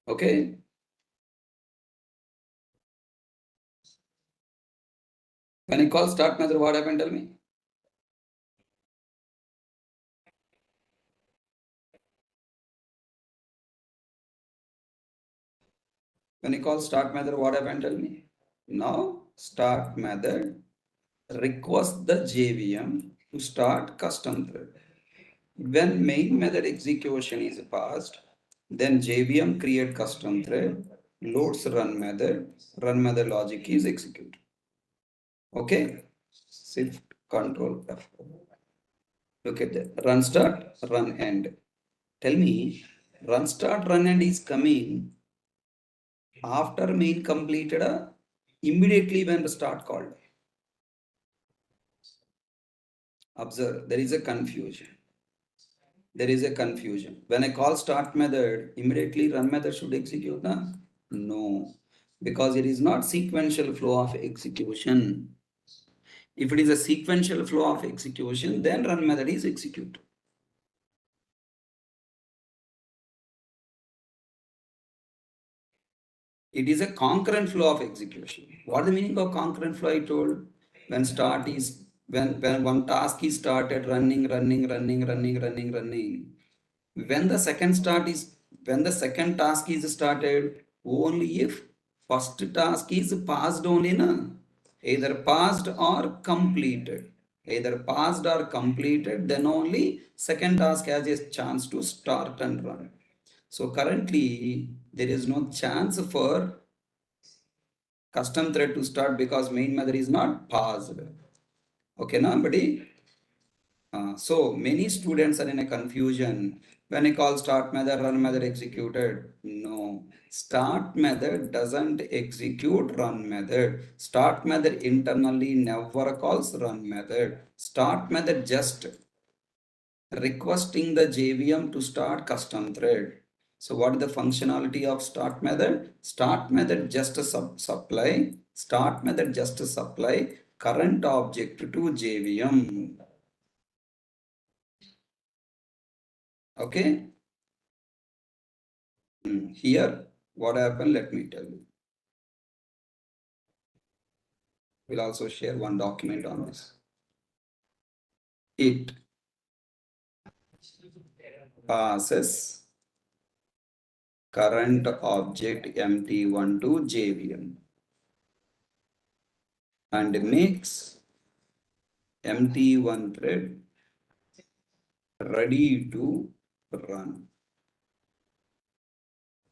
[SPEAKER 1] Okay. When I call start method, what happened? Tell me. When I call start method, what happened? Tell me. Now start method request the JVM to start custom thread. When main method execution is passed, then JVM create custom thread, loads run method logic is executed. Okay, shift control F. Look at that. Run start, run end. Tell me, run start, run end is coming after main completed immediately when the start called. Observe, there is a confusion. When I call start method, immediately run method should execute. No, because it is not sequential flow of execution. If it is a sequential flow of execution, then run method is executed. It is a concurrent flow of execution. What is the meaning of concurrent flow? I told when one task is started running. When the second task is started, only if first task is passed only, na? Either passed or completed. Either passed or completed, then only second task has a chance to start and run. So currently there is no chance for custom thread to start because main method is not passed. Okay, now buddy. So many students are in a confusion. When I call start method, run method executed. No, start method doesn't execute run method. Start method internally never calls run method. Start method just requesting the JVM to start custom thread. So what is the functionality of start method? Start method just supply current object to JVM. Okay. Here, what happened? Let me tell you. We'll also share one document on this. It passes current object MT1 to JVM and makes MT1 thread ready to run.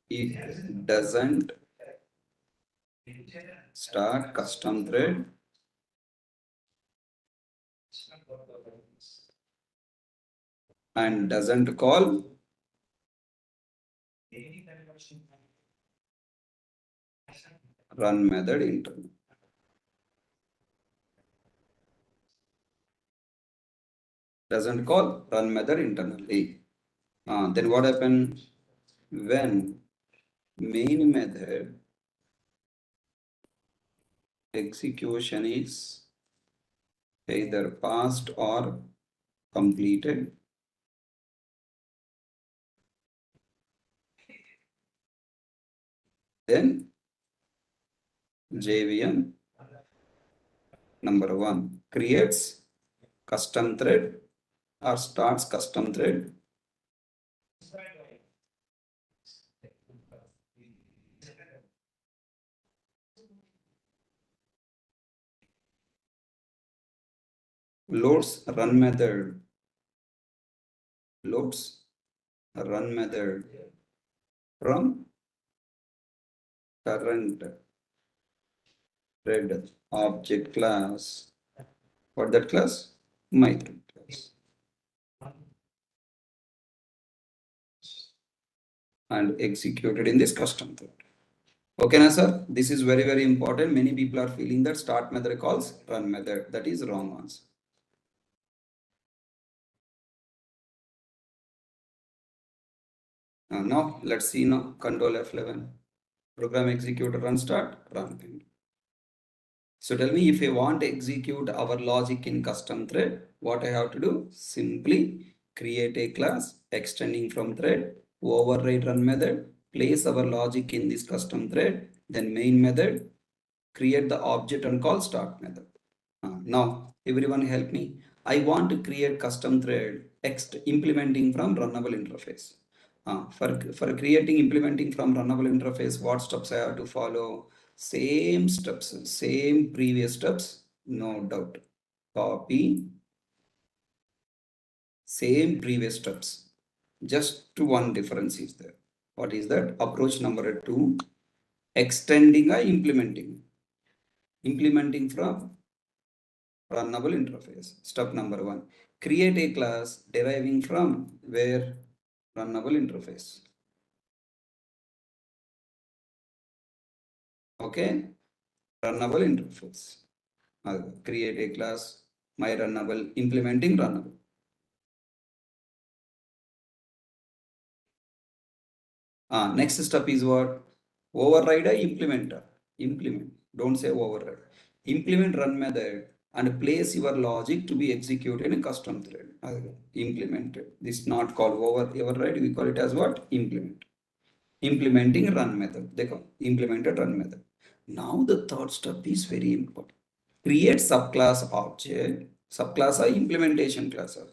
[SPEAKER 1] It doesn't start custom thread and doesn't call run method internal. Doesn't call run method internally. Then what happens when main method execution is either passed or completed? Then JVM number 1 creates custom thread or starts custom thread. Loads run method from current thread object class. What that class? My thread class. And executed in this custom thread. Okay, na sir? This is very, very important. Many people are feeling that start method calls run method. That is wrong answer. Now let's see now. Control F11. Program execute, run start, run. So tell me, if I want to execute our logic in custom thread, what I have to do? Simply create a class extending from thread, override run method, place our logic in this custom thread, then main method, create the object and call start method. Now everyone help me. I want to create custom thread implementing from runnable interface. For creating implementing from runnable interface, what steps I have to follow? Same steps, same previous steps, no doubt. Copy, same previous steps. Just one difference is there. What is that? Approach number 2, extending or implementing. Implementing from runnable interface. Step number 1. Create a class deriving from where? Runnable interface. Okay, runnable interface. Create a class, my runnable, implementing runnable. Next step is what? Override a implementer. Implement. Don't say override. Implement run method and place your logic to be executed in a custom thread. Implemented. This is not called override. We call it as what? Implement. implementing run method. देखो implemented run method. Now the third step is very important. Create subclass object. Subclass or implementation class or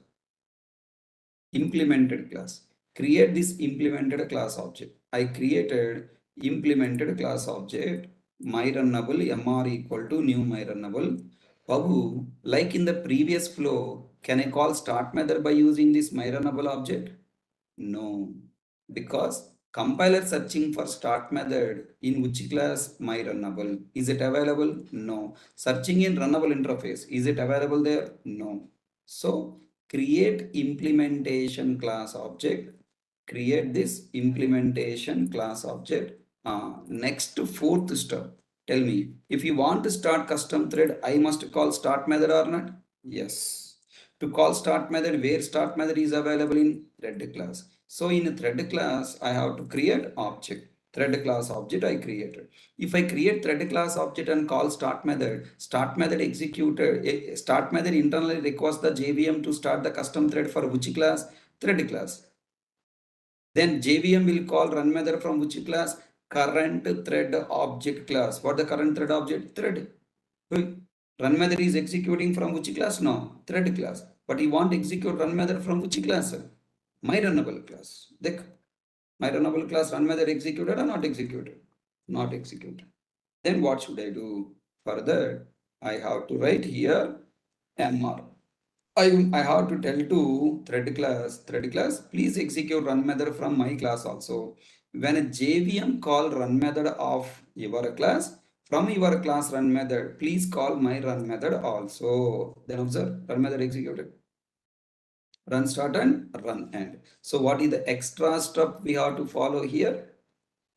[SPEAKER 1] implemented class. Create this implemented class object. I created implemented class object myrunnable mr equal to new myrunnable. Babu, like in the previous flow, can I call start method by using this myrunnable object? No, because compiler searching for start method in which class my runnable. Is it available? No. Searching in runnable interface. Is it available there? No. So create implementation class object. Create this implementation class object. Next fourth step. Tell me, if you want to start custom thread, I must call start method or not? Yes. To call start method, where start method is available in thread class. So in thread class, I have to create object. Thread class object I created. If I create thread class object and call start method executed, start method internally requires the JVM to start the custom thread for which class? Thread class. Then JVM will call run method from which class? Current thread object class. What the current thread object? Thread. Run method is executing from which class? No, thread class. But you want to execute run method from which class? My runnable class. My runnable class run method executed or not executed? Not executed. Then what should I do? Further, I have to write here MR. I have to tell to thread class, please execute run method from my class also. When a JVM call run method of your class, from your class run method, please call my run method also. Then observe, run method executed. Run start and run end. So what is the extra step we have to follow here?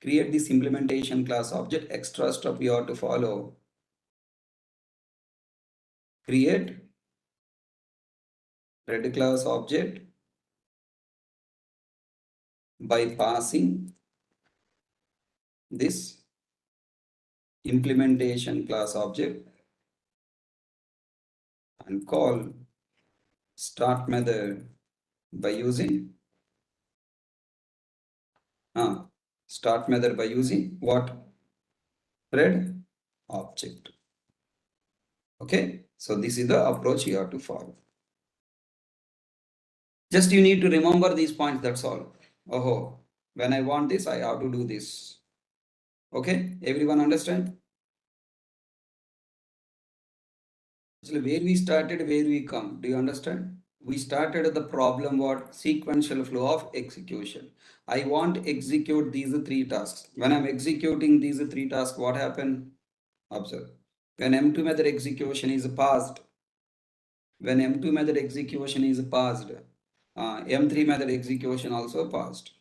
[SPEAKER 1] Create this implementation class object. Extra step we have to follow. Create thread class object by passing this implementation class object and call start method by using start method by using what? Thread object. Okay, so this is the approach you have to follow. Just you need to remember these points, that's all. Oh, when I want this, I have to do this. Okay, everyone understand? Actually, where we started, where we come, do you understand? We started the problem what? Sequential flow of execution. I want to execute these three tasks. When I'm executing these three tasks, what happened? Observe. When M2 method execution is passed, when M2 method execution is passed, M3 method execution also passed.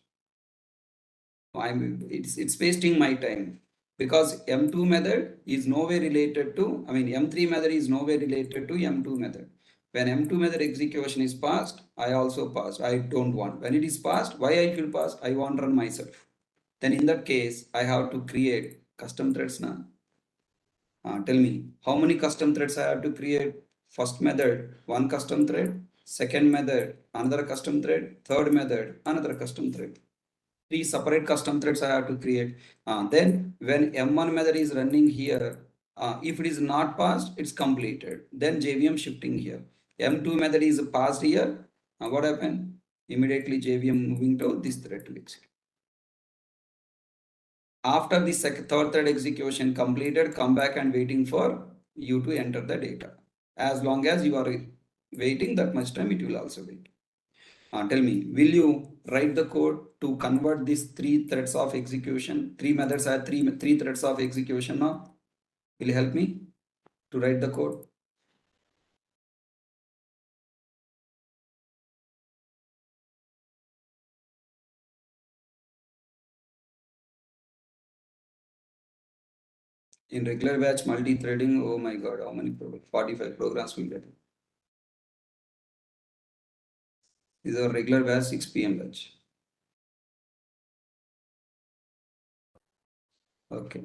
[SPEAKER 1] It's wasting my time because M2 method is nowhere related to, M3 method is nowhere related to M2 method. When M2 method execution is passed, I also passed. I don't want. When it is passed, why I feel passed? I want to run myself. Then in that case, I have to create custom threads now. Tell me, how many custom threads I have to create? First method, one custom thread. Second method, another custom thread. Third method, another custom thread. Three separate custom threads I have to create. Then when M1 method is running here, if it is not passed, it's completed. Then JVM shifting here. M2 method is passed here. What happened? Immediately JVM moving to this thread to execute. After the third thread execution completed, come back and waiting for you to enter the data. As long as you are waiting, that much time it will also wait. Tell me, will you write the code to convert these three threads of execution? Three methods are three threads of execution now. Will you help me to write the code? In regular batch multi-threading, oh my god, how many 45 programs will get? These are regular batch 6 p.m. batch. Okay.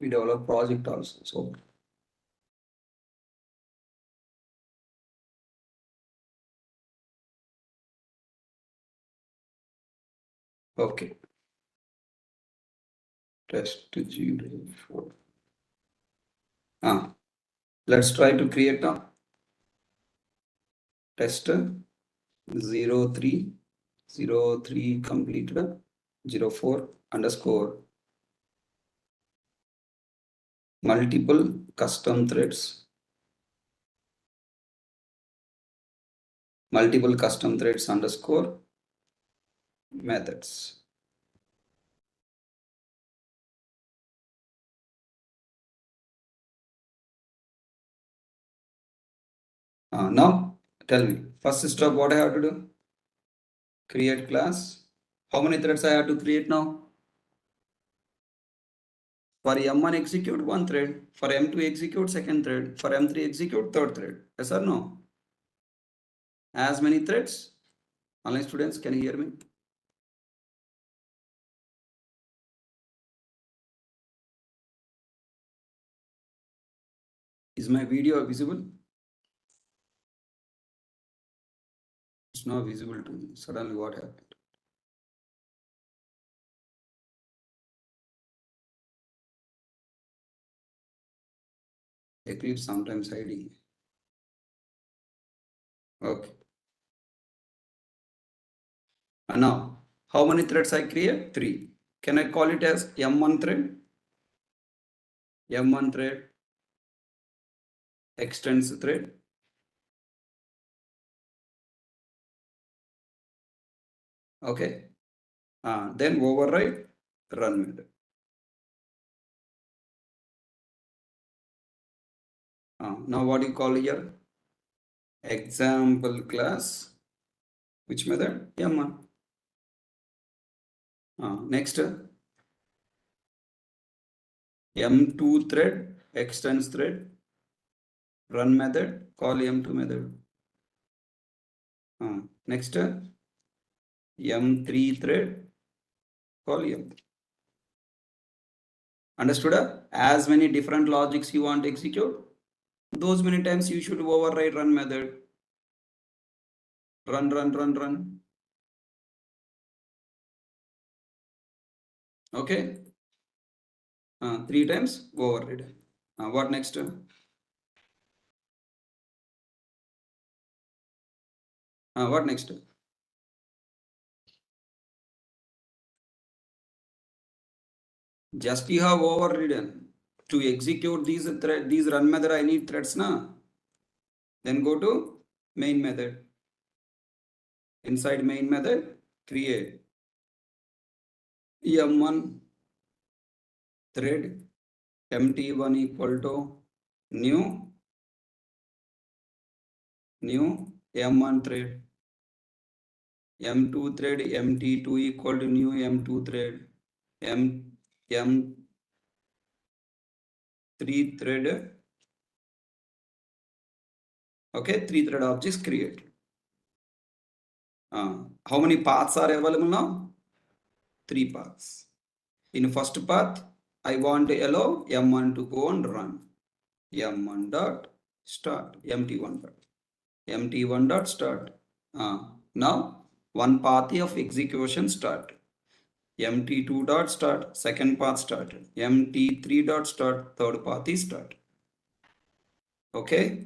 [SPEAKER 1] We develop project also. So okay. Test 04. Let's try to create a test 03 03 completed 04 underscore multiple custom threads underscore methods. Now tell me, first step what I have to do? Create class. How many threads I have to create now? For M1 execute one thread, for M2 execute second thread, for M3 execute third thread. Yes or no? As many threads? Online students, can you hear me? Is my video visible? It's not visible to me. Suddenly what happened? Eclipse sometimes hiding. Okay. And now, how many threads I create? 3. Can I call it as M1 thread? M1 thread extends thread. Okay. Then override run method. Now what do you call here? Example class. Which method? M1. Next, M2 thread extends thread. Run method. Call M2 method. Next, M3 thread. Call M3. Understood? As many different logics you want to execute, those many times you should override run method. Run. Okay. 3 times override. What next? What next? Just you have overridden. To execute these run method, I need threads now. Then go to main method. Inside main method, create M1 thread MT1 equal to new M1 thread. M2 thread MT2 equal to new M2 thread. M3 thread. Okay, 3 thread objects create. How many paths are available now? 3 paths. In first path, I want to allow M1 to go and run. M1 dot start. MT1 dot. MT1 dot start. Now one path of execution start. MT2 dot start. Second path start. MT3 dot start. Third path is start. Okay.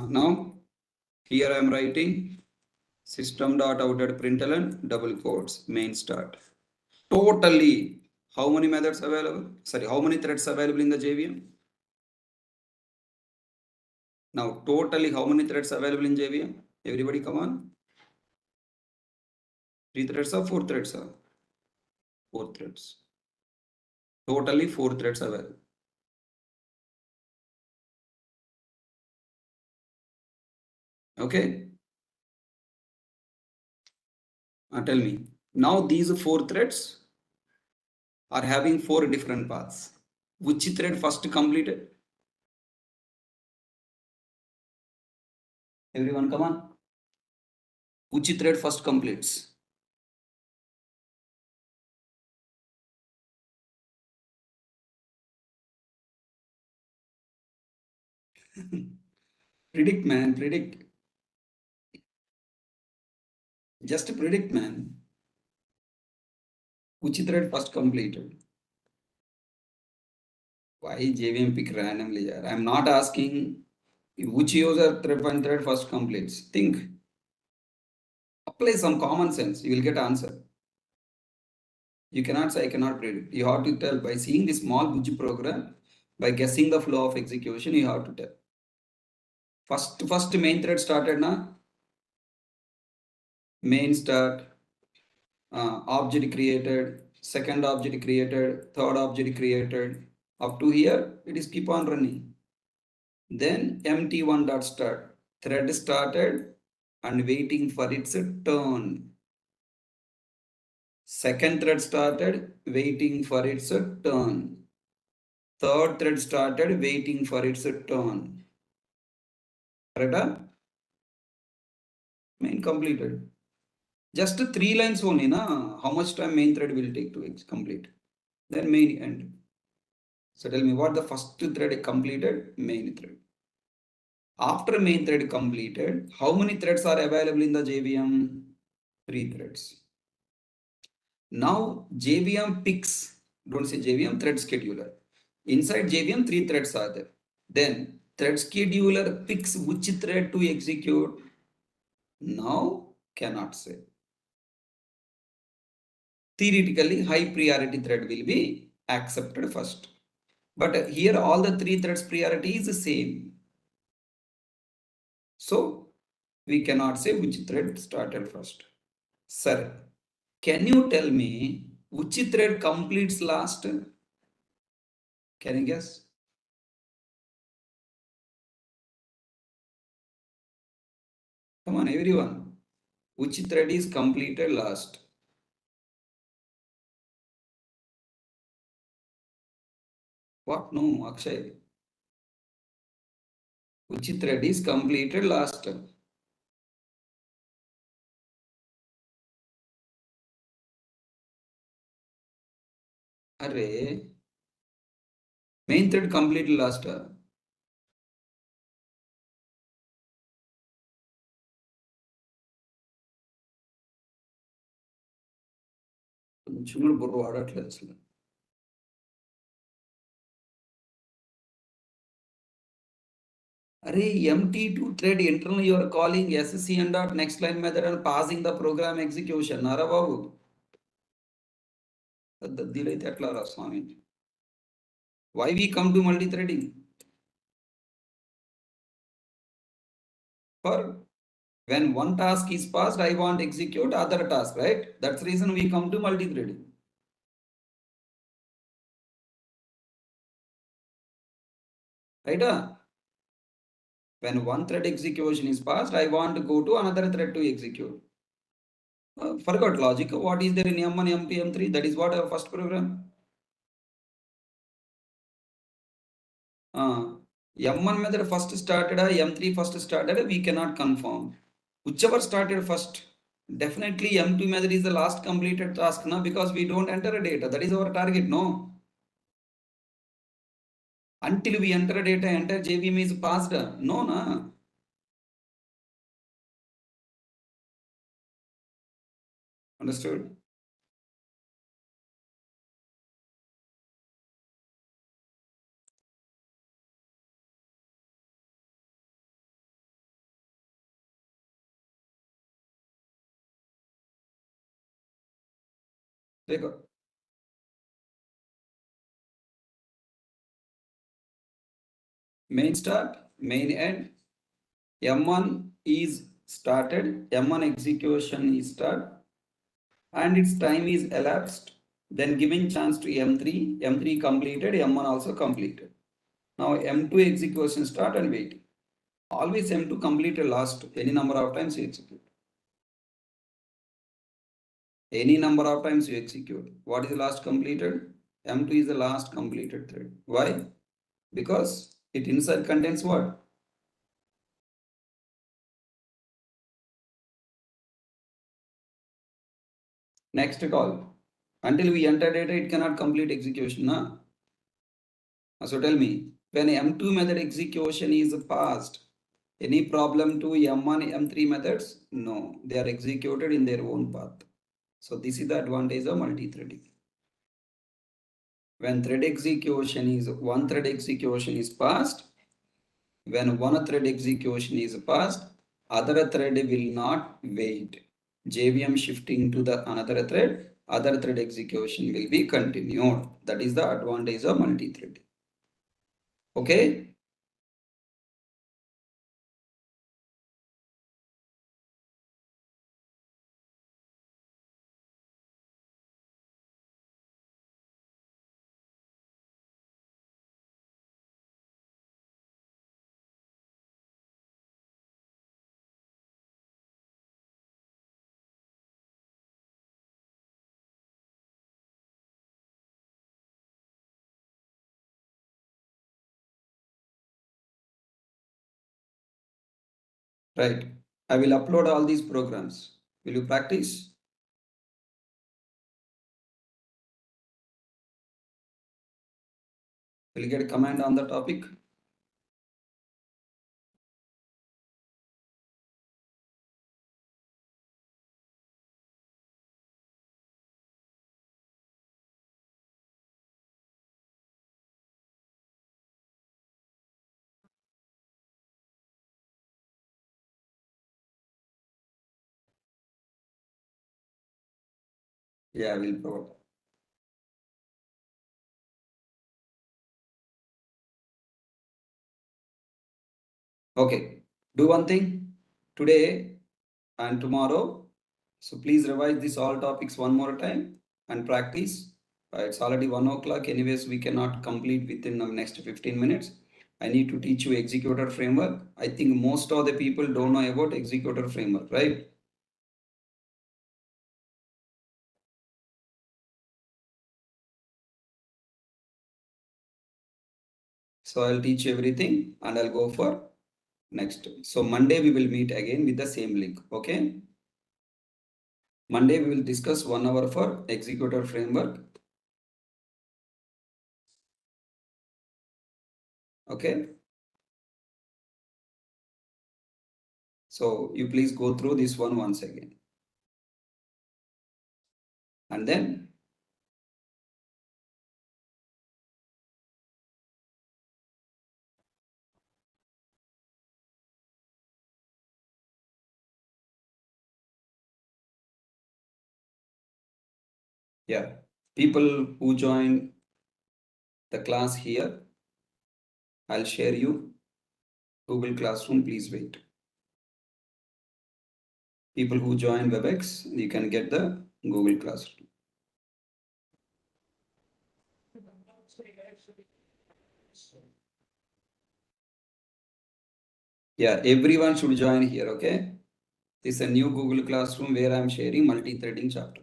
[SPEAKER 1] Now here I am writing system.out.println double quotes main start. Totally how many methods available? Sorry, how many threads available in the JVM? Now totally how many threads available in JVM? Everybody come on. 3 threads or 4 threads? 4 threads. Totally 4 threads available. Okay. Tell me. Now these 4 threads are having 4 different paths. Which thread first completed? Everyone, come on. Which thread first completes? Predict, man, predict. Just predict, man. Which thread first completed? Why JVM pick randomly here? I'm not asking which user thread first completes. Think. Apply some common sense. You will get answer. You cannot say I cannot predict. You have to tell by seeing this small Buji program, by guessing the flow of execution, you have to tell. First main thread started na. Main start, object created, second object created, third object created. Up to here, it is keep on running. Then mt1 dot start. Thread started and waiting for its turn. Second thread started waiting for its turn. Third thread started waiting for its turn. Correct? Main completed. Just 3 lines only, na? How much time main thread will take to complete? Then main end. So tell me what the first thread completed? Main thread. After main thread completed, how many threads are available in the JVM? 3 threads. Now JVM picks, don't say JVM, thread scheduler. Inside JVM, 3 threads are there. Then thread scheduler picks which thread to execute. Now cannot say. Theoretically, high priority thread will be accepted first. But here all the 3 threads priority is the same. So we cannot say which thread started first. Sir, can you tell me which thread completes last? Can you guess? Come on, everyone. Which thread is completed last? What? No, Akshay. Which thread is completed last? Array. Main thread completed last. కొంచెం కూడా బుర్ర వాడట్లేదు అసలు. Array MT2 thread internal you are calling SCN dot next line method and passing the program execution. Nara babu. Dile tetla ra swami. Why we come to multi-threading? For when one task is passed, I want to execute other task, right? That's the reason we come to multi-threading. Right? When one thread execution is passed, I want to go to another thread to execute. Forgot logic. What is there in M1, M2, M3? That is what our first program. M1 method first started, M3 first started, we cannot confirm. Whichever started first, definitely M2 method is the last completed task now because we don't enter data. That is our target, no? Until we enter data, enter JVM is passed. No, na. Understood? Main start, main end. M1 is started, M1 execution is start, and its time is elapsed. Then giving chance to M3, M3 completed, M1 also completed. Now M2 execution start and wait. Always M2 completed last any number of times you execute. Any number of times you execute. What is the last completed? M2 is the last completed thread. Why? Because it inside contains what? Next call. Until we enter data, it cannot complete execution. Na? So tell me, when M2 method execution is passed, any problem to M1, M3 methods? No, they are executed in their own path. So this is the advantage of multi-threading. When one thread execution is passed, when one thread execution is passed, other thread will not wait. JVM shifting to the another thread, other thread execution will be continued. That is the advantage of multi-threading. Okay. Right. I will upload all these programs. Will you practice? Will you get a command on the topic? Yeah, I will provide. Okay. Do one thing today and tomorrow. So please revise these all topics one more time and practice. It's already 1 o'clock. Anyways, we cannot complete within the next 15 minutes. I need to teach you executor framework. I think most of the people don't know about executor framework, right? So I'll teach you everything and I'll go for next. So Monday we will meet again with the same link. Okay. Monday we will discuss 1 hour for executor framework. Okay. So you please go through this one once again. And then yeah, people who join the class here, I'll share you Google Classroom. Please wait. People who join WebEx, you can get the Google Classroom. Yeah, everyone should join here. Okay. This is a new Google Classroom where I'm sharing multi-threading chapter.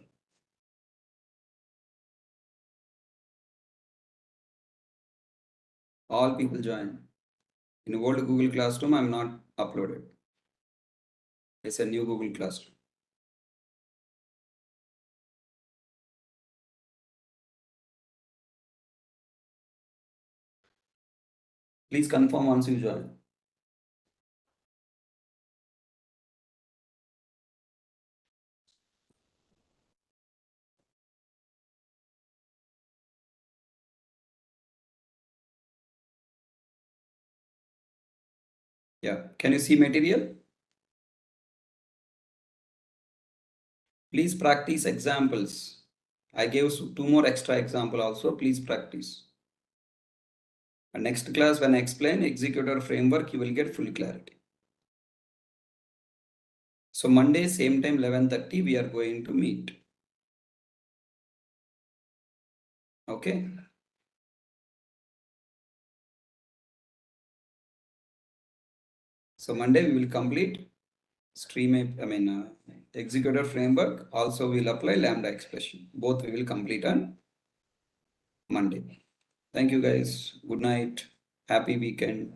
[SPEAKER 1] All people join. In old Google Classroom, I'm not uploaded. It's a new Google Classroom. Please confirm once you join. Yeah. Can you see material? Please practice examples. I gave 2 more extra example also. Please practice. And next class, when I explain executor framework, you will get full clarity. So Monday, same time, 11:30, we are going to meet. Okay. So Monday, we will complete executor framework. Also, we will apply Lambda expression. Both we will complete on Monday. Thank you guys. Good night. Happy weekend.